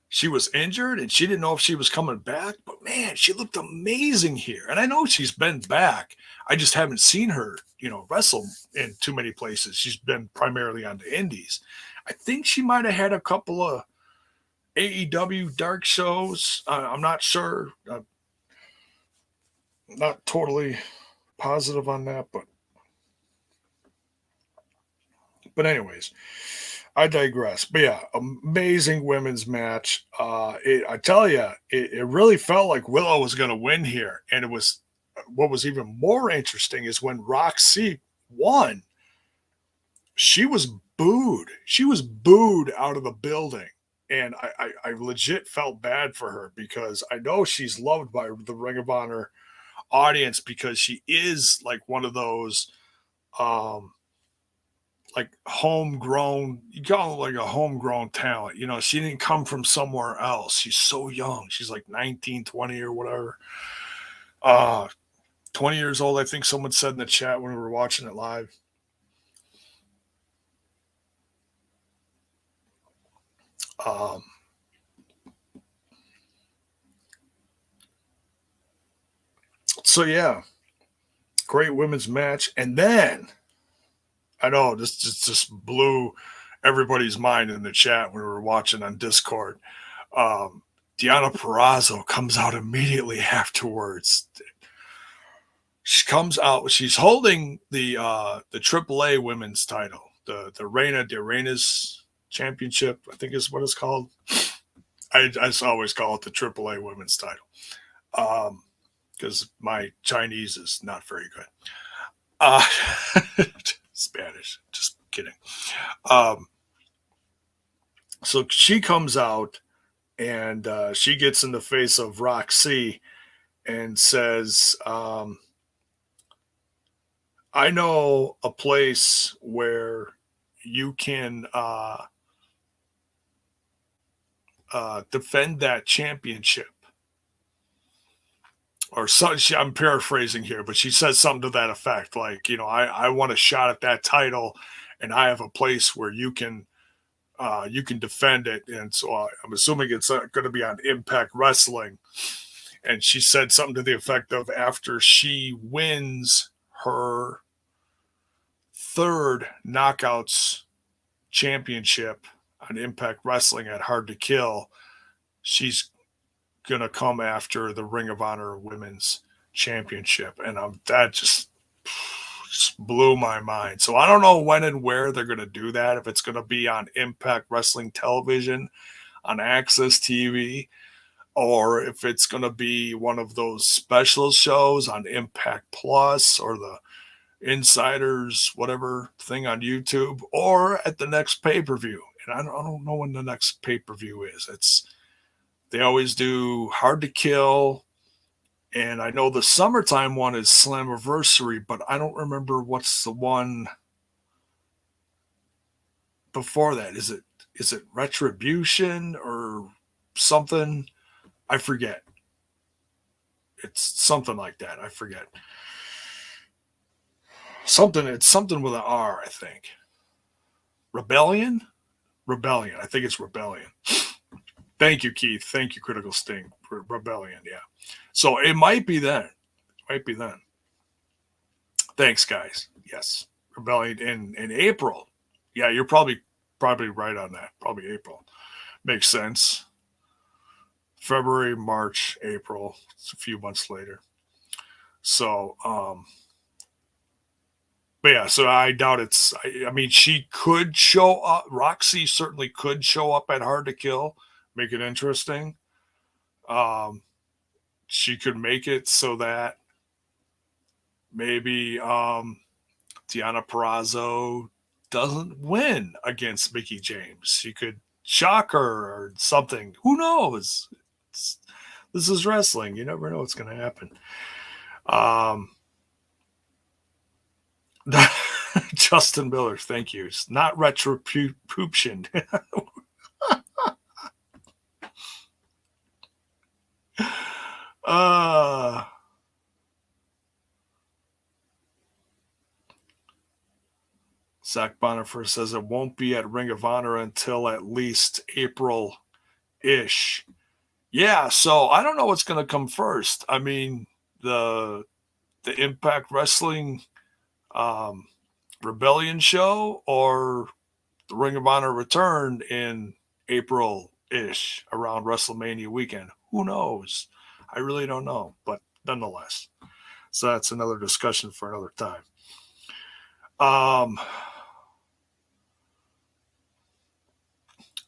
she was injured and she didn't know if she was coming back, but man, she looked amazing here. And I know she's been back. I just haven't seen her, wrestle in too many places. She's been primarily on the indies. I think she might have had a couple of AEW dark shows. I'm not sure. I'm not totally positive on that, but anyways, I digress. But yeah, amazing women's match. I tell you, it really felt like Willow was going to win here. And it was, what was even more interesting is when Roxy won, she was booed. She was booed out of the building. And I legit felt bad for her because I know she's loved by the Ring of Honor audience because she is like one of those like homegrown, you call it like a homegrown talent. She didn't come from somewhere else. She's so young. She's like 19, 20 or whatever. 20 years old, I think someone said in the chat when we were watching it live. So yeah, great women's match. And then I know this just blew everybody's mind in the chat when we were watching on Discord. Deonna Purrazzo comes out immediately afterwards. She comes out. She's holding the AAA women's title, the Reina de Reinas Championship, I think is what it's called. I always call it the AAA women's title, because my Chinese is not very good. Spanish, just kidding. So she comes out and she gets in the face of Roxy and says, I know a place where you can defend that championship. Or so, I'm paraphrasing here, but she says something to that effect. Like, I want a shot at that title, and I have a place where you can defend it. And so I'm assuming it's going to be on Impact Wrestling. And she said something to the effect of, after she wins her third Knockouts championship on Impact Wrestling at Hard to Kill, she's going to come after the Ring of Honor Women's Championship. And that just blew my mind. So I don't know when and where they're going to do that. If it's going to be on Impact Wrestling Television, on Access TV, or if it's going to be one of those special shows on Impact Plus or the Insiders, whatever thing on YouTube, or at the next pay-per-view. And I don't know when the next pay-per-view is. They always do Hard to Kill, and I know the summertime one is Slammiversary, but I don't remember what's the one before that. Is it Retribution or something? I forget. It's something like that. I forget. It's something with an R, I think. Rebellion. I think it's Rebellion. Thank you, Keith. Thank you, Critical Sting. Rebellion, yeah. So it might be then. Thanks, guys. Yes. Rebellion in April. Yeah, you're probably right on that. Probably April. Makes sense. February, March, April. It's a few months later. So, but yeah, so I doubt I mean, she could show up. Roxy certainly could show up at Hard to Kill. Make it interesting. She could make it so that maybe Deonna Purrazzo doesn't win against Mickie James. She could shock her or something. Who knows? This is wrestling. You never know what's going to happen. Justin Miller, thank you. It's not retribution. Zach Bonifer says it won't be at Ring of Honor until at least April-ish. Yeah, so I don't know what's going to come first. I mean, the Impact Wrestling Rebellion show, or the Ring of Honor return in April-ish around WrestleMania weekend. Who knows? I really don't know, but nonetheless. So that's another discussion for another time.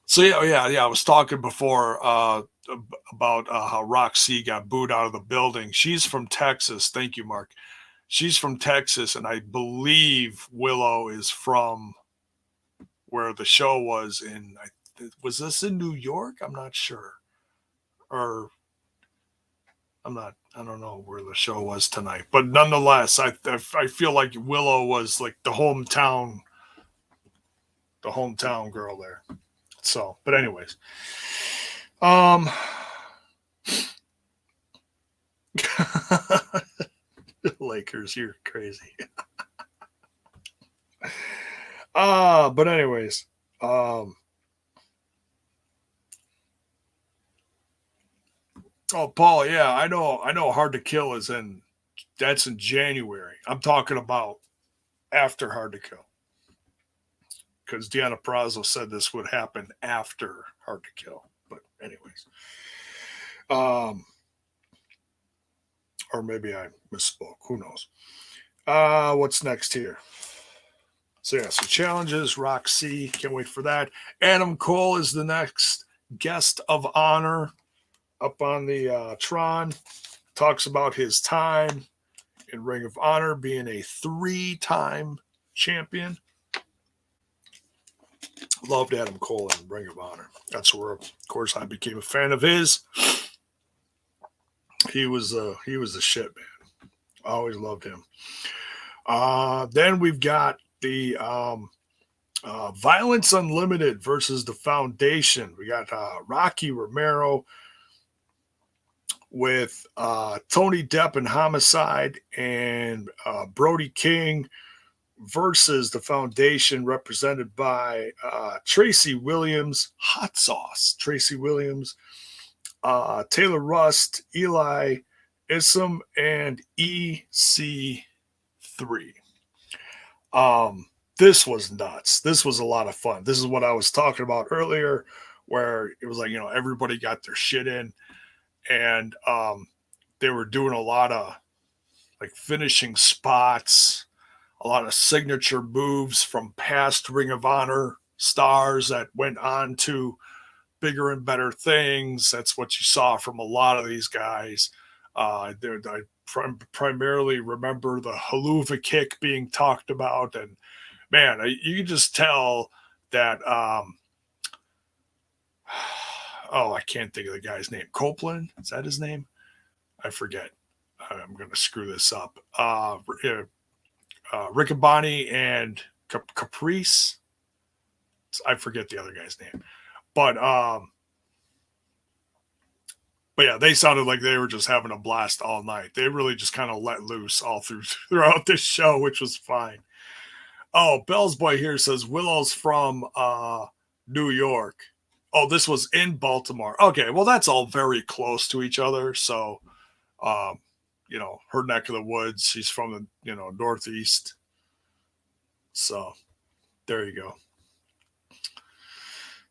So yeah, I was talking before about how Roxy got booed out of the building. She's from Texas. Thank you, Mark. She's from Texas, and I believe Willow is from where the show was in. Was this in New York? I'm not sure. Or I don't know where the show was tonight. But nonetheless, I feel like Willow was like the hometown girl there. So, but anyways, stickers. You're crazy. But anyways, oh, Paul, yeah, I know Hard to Kill that's in January. I'm talking about after Hard to Kill. Because Deanna Prazo said this would happen after Hard to Kill. But anyways. Or maybe I misspoke. Who knows? What's next here? So yeah, so challenges, Roxy, can't wait for that. Adam Cole is the next guest of honor up on the Tron. Talks about his time in Ring of Honor, being a 3-time champion. Loved Adam Cole in Ring of Honor. That's where, of course, I became a fan of his. He was the shit, man. I always loved him. Then we've got the Violence Unlimited versus the Foundation. We got Rocky Romero with Tony Depp and Homicide and Brody King versus the Foundation, represented by Tracy Williams, Hot Sauce, Tracy Williams, Taylor Rust, Eli Isom, and EC3. This was nuts. This was a lot of fun. This is what I was talking about earlier, where it was like, everybody got their shit in, and they were doing a lot of like finishing spots, a lot of signature moves from past Ring of Honor stars that went on to bigger and better things. That's what you saw from a lot of these guys. I primarily remember the haluva kick being talked about, and man, you can just tell that. I can't think of the guy's name. Copeland, is that his name? I forget. I'm going to screw this up. Riccaboni and Caprice. I forget the other guy's name, but yeah, they sounded like they were just having a blast all night. They really just kind of let loose all throughout this show, which was fine. Oh, Belle's Boy here says Willow's from New York. Oh, this was in Baltimore. Okay, well, that's all very close to each other. So, her neck of the woods. She's from the, Northeast. So, there you go.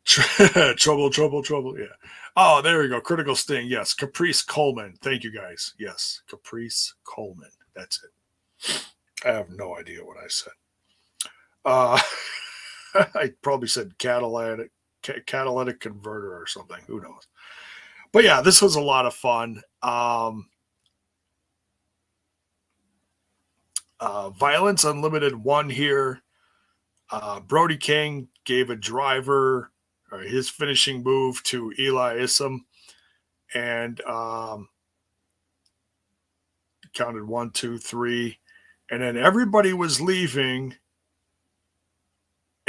Trouble. Yeah. Oh, there we go. Critical Sting. Yes. Caprice Coleman. Thank you, guys. Yes. Caprice Coleman. That's it. I have no idea what I said. I probably said catalytic converter or something. Who knows? But yeah, this was a lot of fun. Violence Unlimited won here. Brody King gave a driver, or his finishing move, to Eli Isom, and counted 1, 2, 3, and then everybody was leaving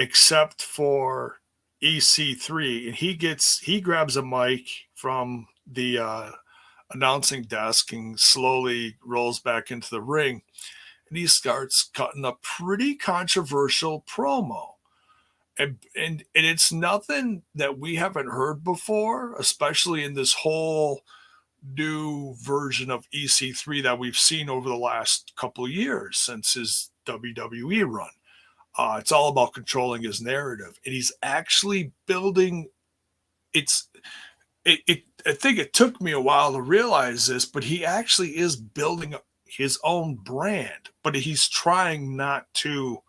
except for EC3, and he grabs a mic from the announcing desk and slowly rolls back into the ring, and he starts cutting a pretty controversial promo. And it's nothing that we haven't heard before, especially in this whole new version of EC3 that we've seen over the last couple of years since his WWE run. It's all about controlling his narrative, and he's actually building. I think it took me a while to realize this, but he actually is building his own brand, but he's trying not to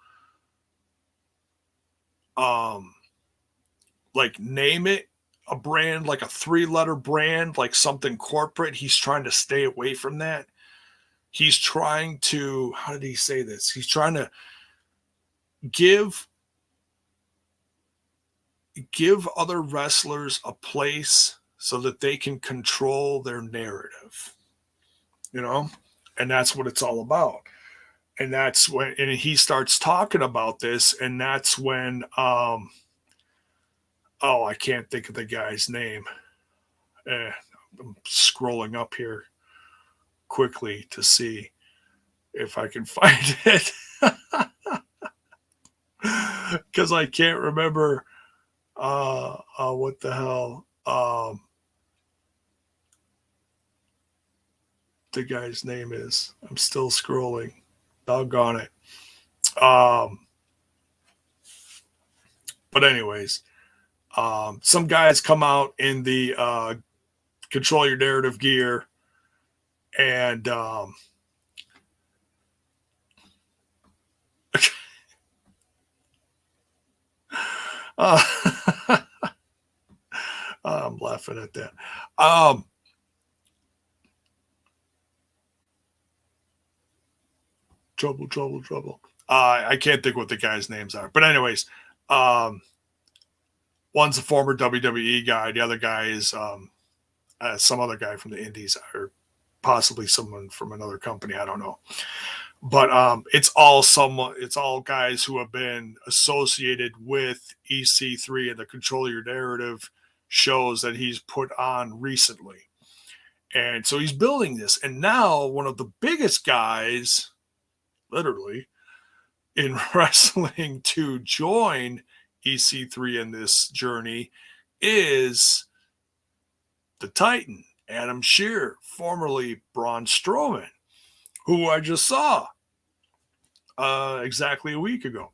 like name it a brand, like a 3-letter brand, like something corporate. He's trying to stay away from that. He's trying to, how did he say this? He's trying to give other wrestlers a place so that they can control their narrative, and that's what it's all about. And that's when, and he starts talking about this, and that's when, I can't think of the guy's name. I'm scrolling up here quickly to see. if I can find it. Because I can't remember what the hell the guy's name is. I'm still scrolling. Doggone it. But anyways, some guys come out in the control your narrative gear, and I'm laughing at that. Trouble. I can't think what the guys' names are. But anyways, one's a former WWE guy. The other guy is some other guy from the Indies, or possibly someone from another company. I don't know. But it's all guys who have been associated with EC3 and the Control Your Narrative shows that he's put on recently. And so he's building this. And now one of the biggest guys, literally, in wrestling to join EC3 in this journey is the Titan, Adam Shearer, formerly Braun Strowman, who I just saw exactly a week ago.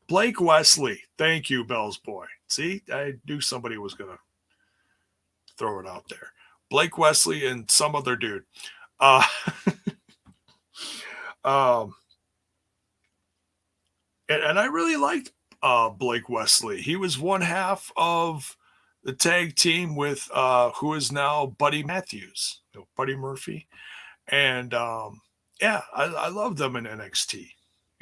Blake Wesley. Thank you, Belle's boy. See, I knew somebody was going to throw it out there. Blake Wesley and some other dude. And I really liked Blake Wesley. He was one half of the tag team with who is now Buddy Matthews, Buddy Murphy. And yeah, I love them in NXT.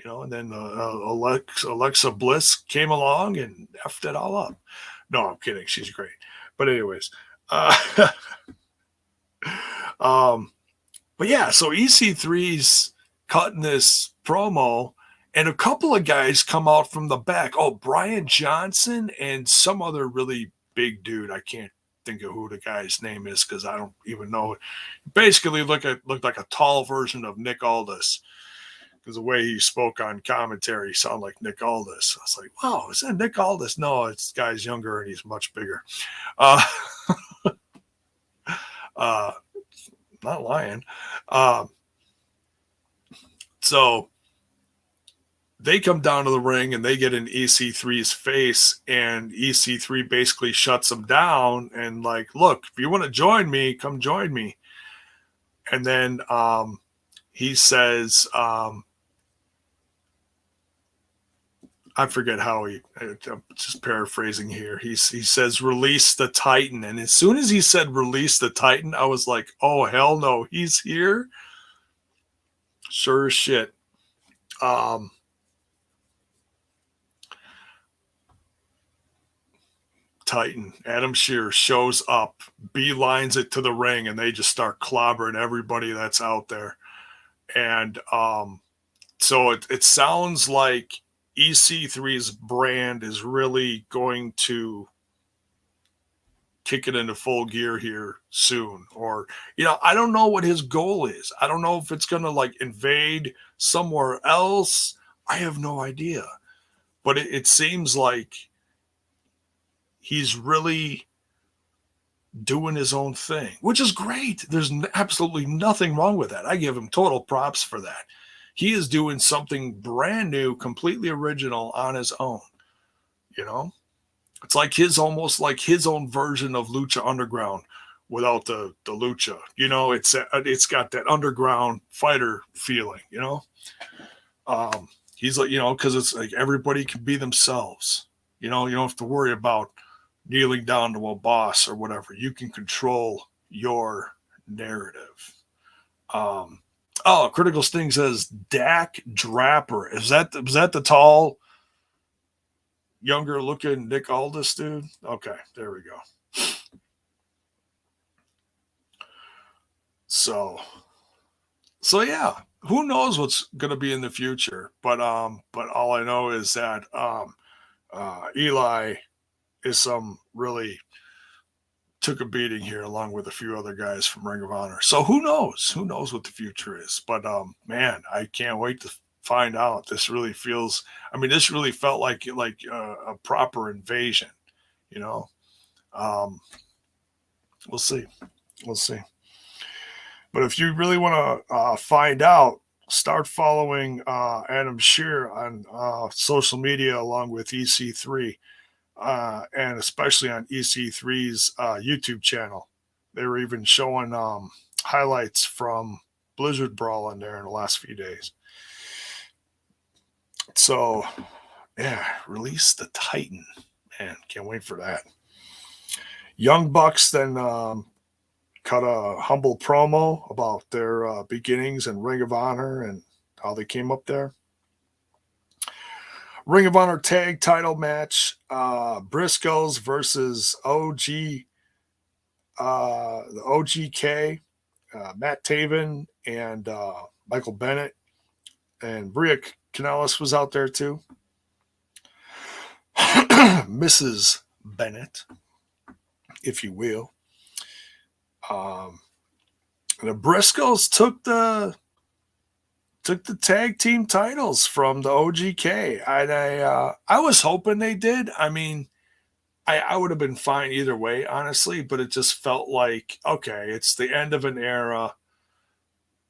And then Alexa Bliss came along and effed it all up. No, I'm kidding. She's great. But anyways, but yeah, so EC3's cutting this promo, and a couple of guys come out from the back. Oh, Brian Johnson and some other really big dude. I can't think of who the guy's name is because I don't even know. Basically, looked like a tall version of Nick Aldis. Because the way he spoke on commentary sounded like Nick Aldis. I was like, wow, is that Nick Aldis? No, it's the guy's younger and he's much bigger. Not lying. So they come down to the ring and they get in EC3's face, and EC3 basically shuts them down and like, look, if you want to join me, come join me. And then he says, I forget how I'm just paraphrasing here. He says, release the Titan. And as soon as he said, release the Titan, I was like, oh, hell no, he's here? Sure as shit. Titan, Adam Shearer shows up, beelines it to the ring, and they just start clobbering everybody that's out there. And so it sounds like EC3's brand is really going to kick it into full gear here soon. Or, I don't know what his goal is. I don't know if it's going to like invade somewhere else. I have no idea. But it seems like he's really doing his own thing, which is great. There's absolutely nothing wrong with that. I give him total props for that. He is doing something brand new, completely original on his own. It's like almost like his own version of Lucha Underground without the Lucha. It's got that underground fighter feeling. He's like, because it's like everybody can be themselves. You don't have to worry about kneeling down to a boss or whatever. You can control your narrative. Critical Sting says Dak Draper. Was that the tall, younger looking Nick Aldis dude? Okay, there we go. So yeah, who knows what's gonna be in the future? But all I know is that Eli is some really took a beating here along with a few other guys from Ring of Honor. So who knows? Who knows what the future is? But man, I can't wait to find out. This really feels. I mean, this really felt like a proper invasion. You know, we'll see. We'll see. But if you really want to find out, start following Adam Shear on social media along with EC3. And especially on EC3's YouTube channel. They were even showing highlights from Blizzard Brawl in there in the last few days. So, yeah, release the Titan. Man, can't wait for that. Young Bucks then cut a humble promo about their beginnings in Ring of Honor and how they came up there. Ring of Honor tag title match, Briscoes versus the OGK, Matt Taven and Michael Bennett, and Bria Kanellis was out there too. Mrs. Bennett, if you will. The Briscoes took the tag team titles from the OGK. I was hoping they did. I mean, I would have been fine either way, honestly, but it just felt like, okay, it's the end of an era.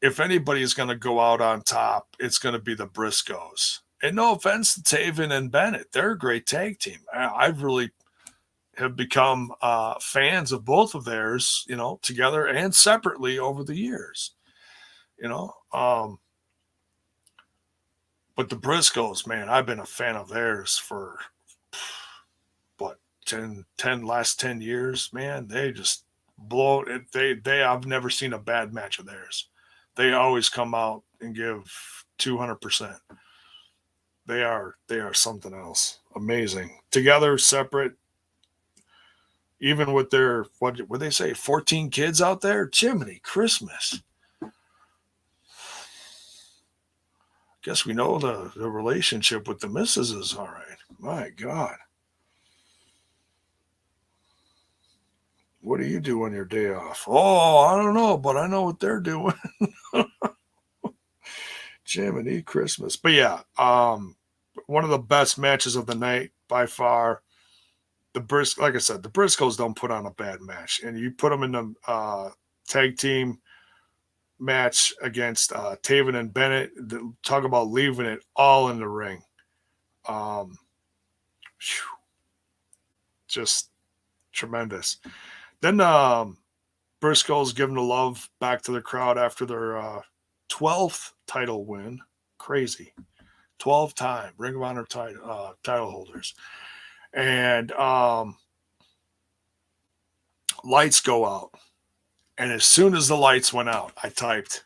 If anybody's going to go out on top, it's going to be the Briscoes. And no offense to Taven and Bennett. They're a great tag team. I really have become fans of both of theirs, you know, together and separately over the years, you know. But the Briscoes, man, I've been a fan of theirs for, what, 10 last 10 years, man. They just blow it. I've never seen a bad match of theirs. They always come out and give 200%. They are something else. Amazing. Together, separate, even with their, what would they say, 14 kids out there? Jiminy Christmas. Guess we know the relationship with the missus is all right. My God. What do you do on your day off? Oh, I don't know, but I know what they're doing. Jiminy Christmas. But yeah, one of the best matches of the night by far. Like I said, the Briscoes don't put on a bad match. And you put them in the tag team match against Taven and Bennett. Talk about leaving it all in the ring. Just tremendous. Then Briscoes giving the love back to the crowd after their 12th title win. Crazy. 12-time Ring of Honor title holders. And lights go out. And as soon as the lights went out, I typed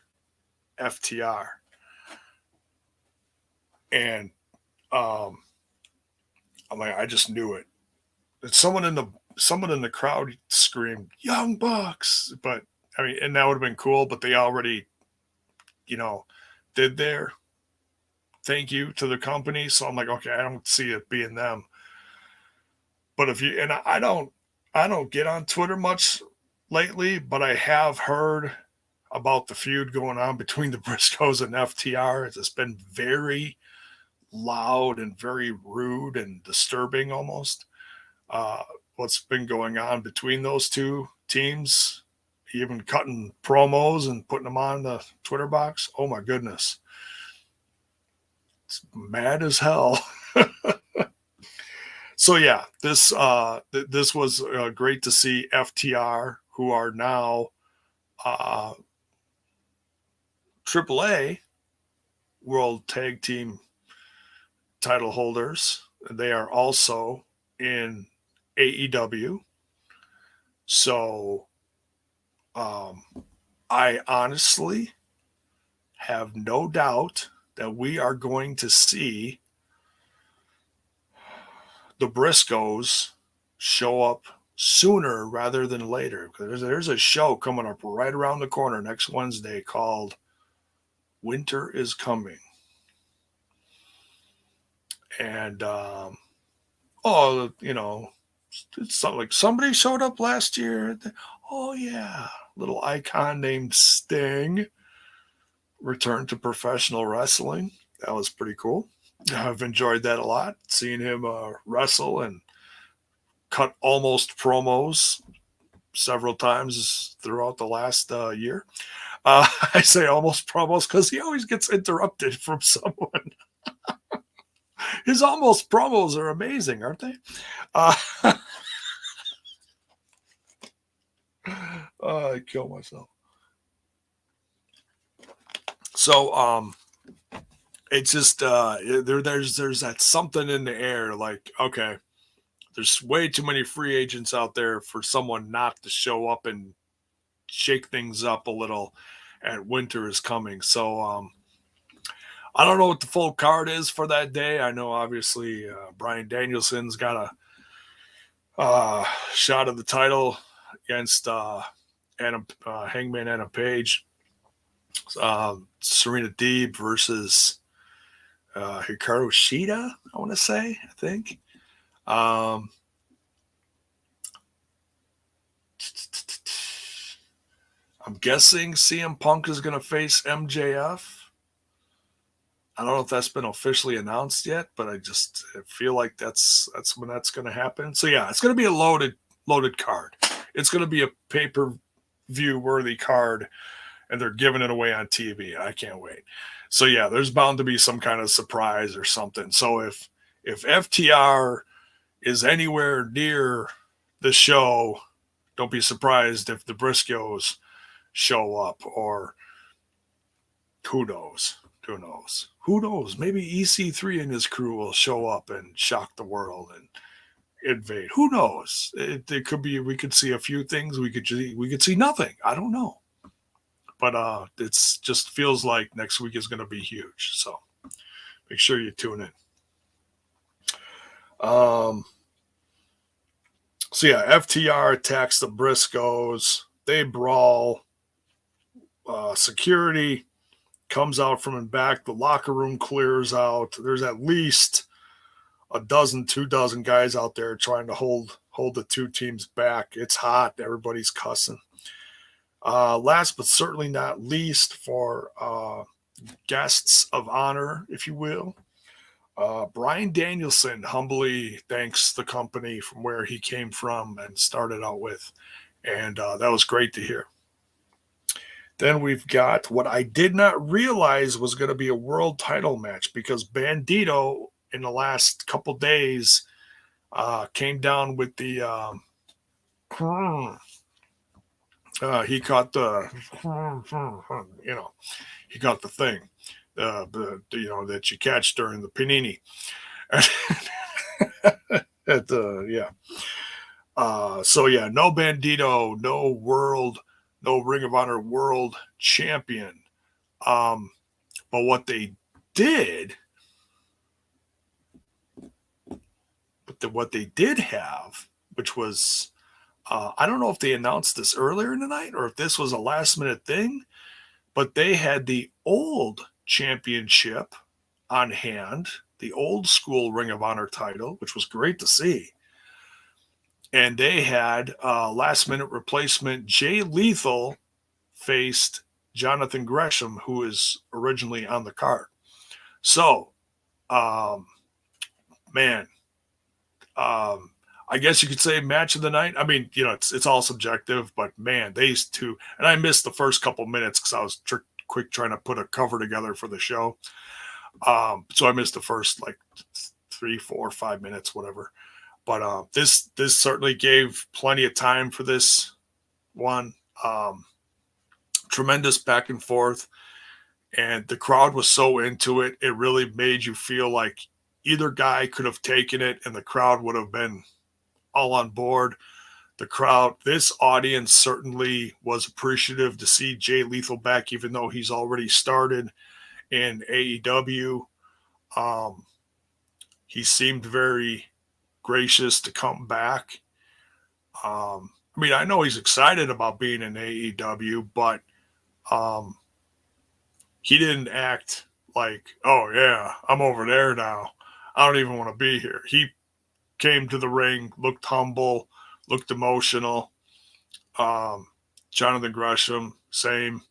FTR. And I'm like, I just knew it. And someone in the crowd screamed, "Young Bucks!" But I mean, and that would have been cool, but they already, you know, did their thank you to the company. So I'm like, okay, I don't see it being them. But if you, and I don't get on Twitter much lately, but I have heard about the feud going on between the Briscoes and FTR. It's been very loud and very rude and disturbing almost. What's been going on between those two teams, even cutting promos and putting them on the Twitter box. Oh my goodness. It's mad as hell. So yeah, this was great to see FTR, who are now AAA World Tag Team title holders. They are also in AEW. So I honestly have no doubt that we are going to see the Briscoes show up sooner rather than later. There's a show coming up right around the corner next Wednesday called Winter is Coming. And, you know, it's not like somebody showed up last year. Oh, yeah. Little icon named Sting returned to professional wrestling. That was pretty cool. I've enjoyed that a lot, seeing him wrestle and cut almost promos several times throughout the last year. I say almost promos because he always gets interrupted from someone. His almost promos are amazing, aren't they? I kill myself. So, it's just there's that something in the air. Like, okay, there's way too many free agents out there for someone not to show up and shake things up a little. And winter is coming, so I don't know what the full card is for that day. I know obviously Bryan Danielson's got a shot of the title against Hangman Adam Page. Serena Deeb versus Hikaru Shida, I want to say, I think. I'm guessing CM Punk is going to face MJF. I don't know if that's been officially announced yet, but I feel like that's when that's going to happen. So yeah, it's going to be a loaded card. It's going to be a pay-per-view worthy card, and they're giving it away on TV. I can't wait. So yeah, there's bound to be some kind of surprise or something. So if FTR is anywhere near the show, don't be surprised if the Briscoes show up, or who knows. Maybe EC3 and his crew will show up and shock the world and invade. Who knows? It could be. We could see a few things. We could see nothing. I don't know. But it's just feels like next week is going to be huge. So make sure you tune in. So yeah, FTR attacks the Briscoes. They brawl. Security comes out from in back. The locker room clears out. There's at least a dozen, 2 dozen guys out there trying to hold the two teams back. It's hot. Everybody's cussing. Last but certainly not least, for guests of honor, if you will, Bryan Danielson humbly thanks the company from where he came from and started out with. And that was great to hear. Then we've got what I did not realize was going to be a world title match, because Bandito in the last couple days came down with the he caught the he got the thing that you catch during the panini. So yeah, no Bandito, no Ring of Honor World Champion. But what they did have, which was, I don't know if they announced this earlier in the night or if this was a last minute thing, but they had the old championship on hand, the old school Ring of Honor title, which was great to see. And they had last minute replacement. Jay Lethal faced Jonathan Gresham, who is originally on the card. So, I guess you could say match of the night. I mean, it's all subjective, but man, these two, and I missed the first couple minutes because I was quick trying to put a cover together for the show. So I missed the first 3, 4, 5 minutes, whatever. But this certainly gave plenty of time for this one. Tremendous back and forth. And the crowd was so into it, it really made you feel like either guy could have taken it and the crowd would have been all on board. The crowd, this audience certainly was appreciative to see Jay Lethal back, even though he's already started in AEW. He seemed very gracious to come back. I mean, I know he's excited about being in AEW, but he didn't act like, oh yeah, I'm over there now, I don't even want to be here. He came to the ring, looked humble, looked emotional. Jonathan Gresham, same.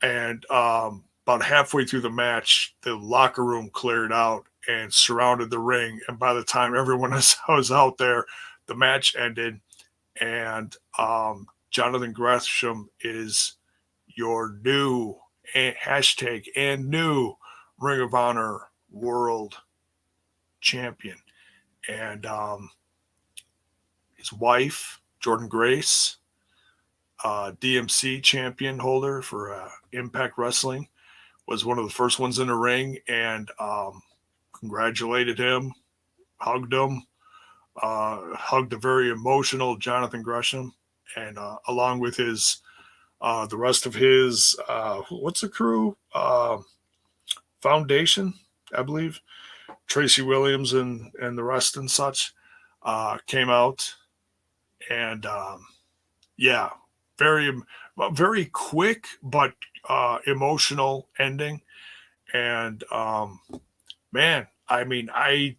And about halfway through the match, the locker room cleared out and surrounded the ring. And by the time everyone was out there, the match ended. And Jonathan Gresham is your new new Ring of Honor World Champion. And his wife, Jordan Grace, DMC champion holder for Impact Wrestling, was one of the first ones in the ring, and congratulated him, hugged him, hugged a very emotional Jonathan Gresham, and along with his the rest of his what's the crew foundation, I believe, Tracy Williams and the rest and such came out, and yeah, very quick but emotional ending. And man, I mean, I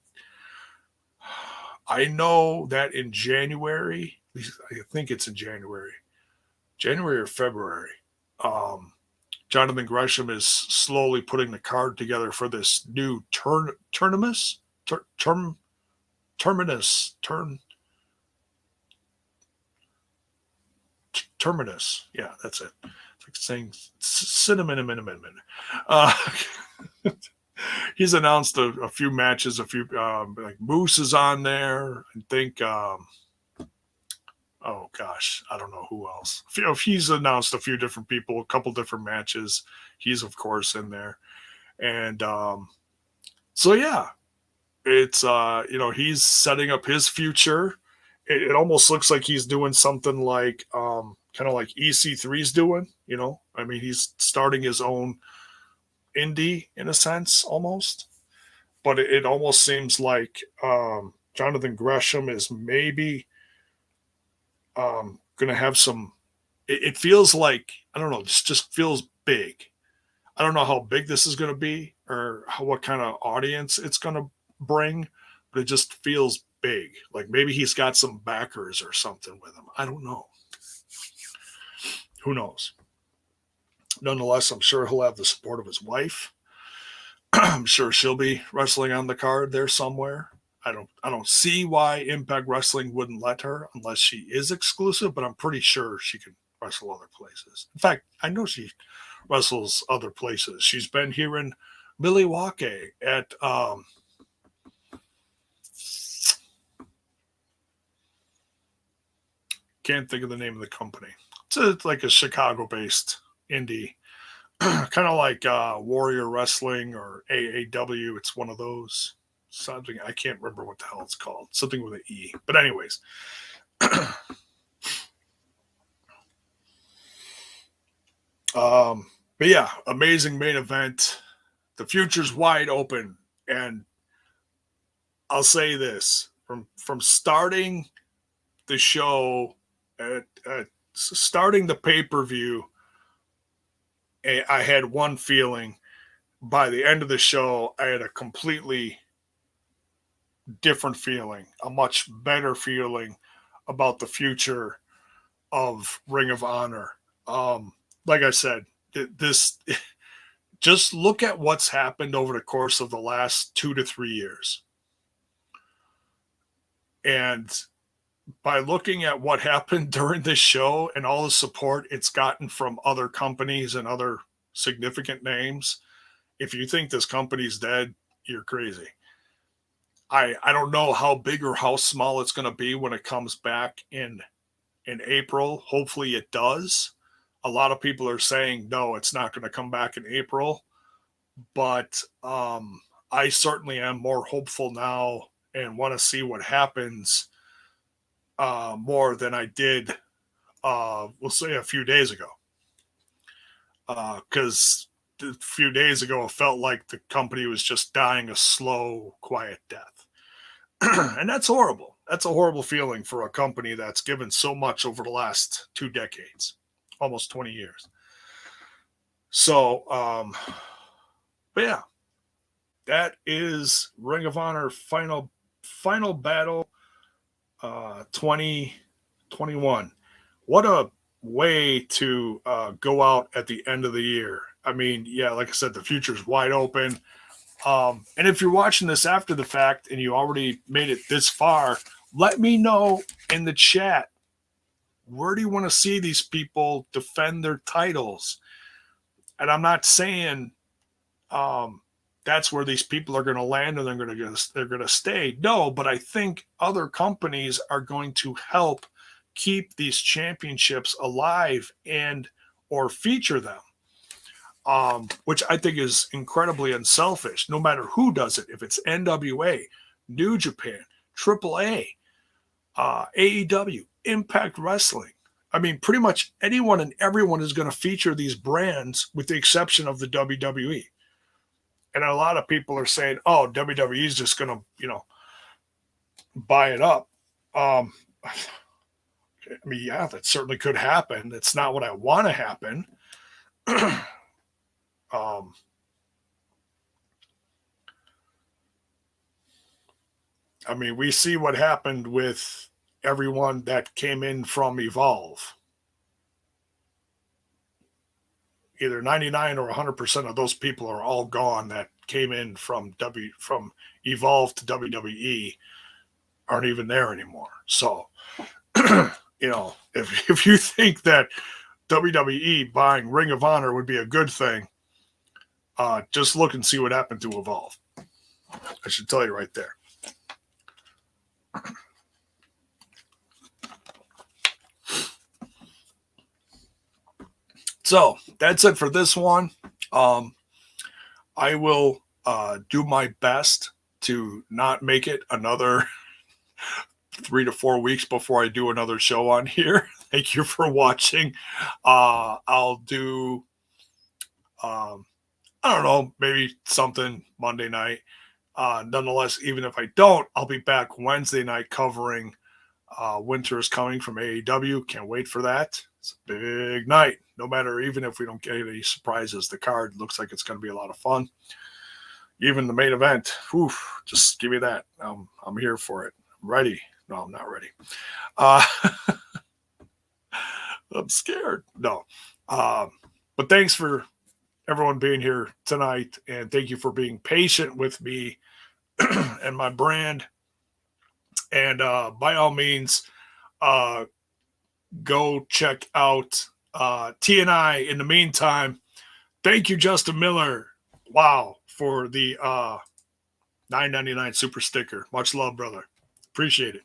know that in January, at least I think it's in January or February, Jonathan Gresham is slowly putting the card together for this new terminus. Yeah, that's it. It's like saying cinnamon. He's announced a few matches, like Moose is on there. I think, oh gosh, I don't know who else. He's announced a few different people, a couple different matches. He's of course in there. And so yeah, it's he's setting up his future. It almost looks like he's doing something like kind of like EC3's doing, I mean, he's starting his own indie in a sense almost, but it almost seems like Jonathan Gresham is maybe going to have some, it feels like, I don't know, this just feels big. I don't know how big this is going to be or what kind of audience it's going to bring, but it just feels big. Like maybe he's got some backers or something with him. I don't know. Who knows? Nonetheless, I'm sure he'll have the support of his wife. I'm sure she'll be wrestling on the card there somewhere. I don't see why Impact Wrestling wouldn't let her unless she is exclusive, but I'm pretty sure she can wrestle other places. In fact, I know she wrestles other places. She's been here in Milwaukee at can't think of the name of the company. It's like a Chicago-based indie, kind of like Warrior Wrestling or AAW. It's one of those. Something I can't remember what the hell it's called. Something with an E. But anyways, but yeah, amazing main event. The future's wide open, and I'll say this: from starting the show at starting the pay-per-view, I had one feeling. By the end of the show, I had a completely different feeling, a much better feeling about the future of Ring of Honor. Like I said, this just look at what's happened over the course of the last 2 to 3 years. And by looking at what happened during this show and all the support it's gotten from other companies and other significant names, if you think this company's dead, you're crazy. I don't know how big or how small it's going to be when it comes back in April. Hopefully it does. A lot of people are saying, no, it's not going to come back in April. But I certainly am more hopeful now and want to see what happens more than I did, we'll say a few days ago. Because a few days ago, it felt like the company was just dying a slow, quiet death. And that's horrible. That's a horrible feeling for a company that's given so much over the last 2 decades, almost 20 years. So, but yeah, that is Ring of Honor final battle 2021. What a way to go out at the end of the year. I mean, yeah, like I said, the future's wide open. And if you're watching this after the fact and you already made it this far, let me know in the chat, where do you want to see these people defend their titles? And I'm not saying that's where these people are going to land and they're going to stay. No, but I think other companies are going to help keep these championships alive and or feature them, which I think is incredibly unselfish. No matter who does it, if it's NWA, New Japan, AAA, AEW, Impact Wrestling. I mean, pretty much anyone and everyone is going to feature these brands with the exception of the WWE. And a lot of people are saying, oh, WWE is just going to, buy it up. I mean, yeah, that certainly could happen. It's not what I want to happen. I mean, we see what happened with everyone that came in from Evolve. Either 99 or 100% of those people are all gone that came in from Evolve to WWE aren't even there anymore. So, if you think that WWE buying Ring of Honor would be a good thing, just look and see what happened to Evolve. I should tell you right there. So that's it for this one. I will do my best to not make it another 3 to 4 weeks before I do another show on here. Thank you for watching. I'll do, I don't know, maybe something Monday night. Nonetheless, even if I don't, I'll be back Wednesday night covering Winter is Coming from AEW. Can't wait for that. It's a big night. No matter, even if we don't get any surprises, the card looks like it's going to be a lot of fun. Even the main event, just give me that. I'm here for it. I'm ready. No, I'm not ready. I'm scared. No. But thanks for everyone being here tonight, and thank you for being patient with me and my brand. And by all means, go check out TNI. In the meantime, thank you, Justin Miller. Wow, for the $9.99 super sticker. Much love, brother. Appreciate it.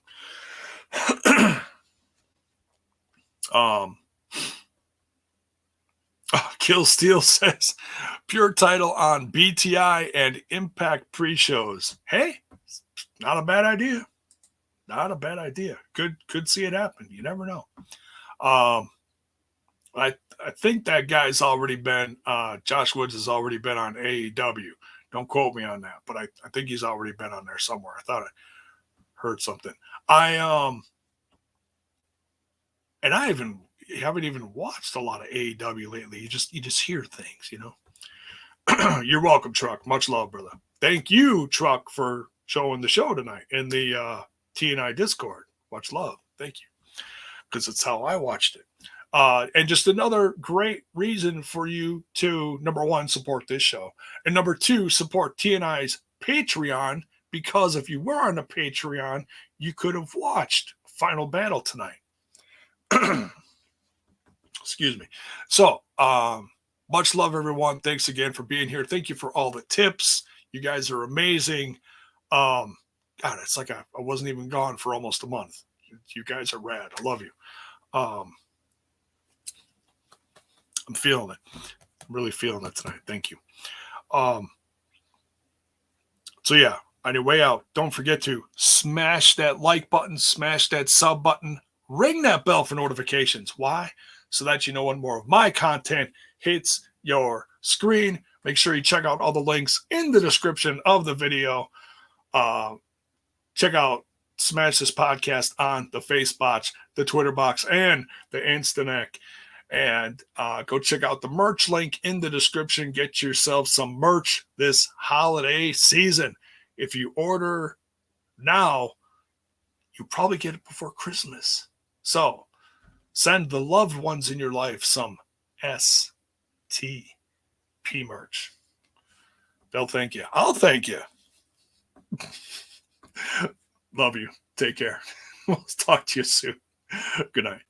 Kill Steel says pure title on BTI and Impact pre-shows. Hey, not a bad idea. Not a bad idea. Could see it happen. You never know. I think that guy's already been, Josh Woods has already been on AEW. Don't quote me on that, but I think he's already been on there somewhere. I thought I heard something. And I haven't even watched a lot of AEW lately. You just hear things, You're welcome, Truck. Much love, brother. Thank you, Truck, for showing the show tonight in the TNI Discord. Much love. Thank you. Because it's how I watched it. And just another great reason for you to, number one, support this show. And number two, support TNI's Patreon. Because if you were on the Patreon, you could have watched Final Battle tonight. Excuse me. So, much love, everyone. Thanks again for being here. Thank you for all the tips. You guys are amazing. God, it's like I wasn't even gone for almost a month. You guys are rad. I love you. I'm feeling it. I'm really feeling it tonight. Thank you. So yeah, on your way out, don't forget to smash that like button, smash that sub button, ring that bell for notifications. Why? So that you know when more of my content hits your screen. Make sure you check out all the links in the description of the video. Check out Smash This Podcast on the Facebox, the Twitter box, and the Instanet. And go check out the merch link in the description. Get yourself some merch this holiday season. If you order now, you probably get it before Christmas. So send the loved ones in your life some STP merch. They'll thank you. I'll thank you. Love you. Take care. We'll talk to you soon. Good night.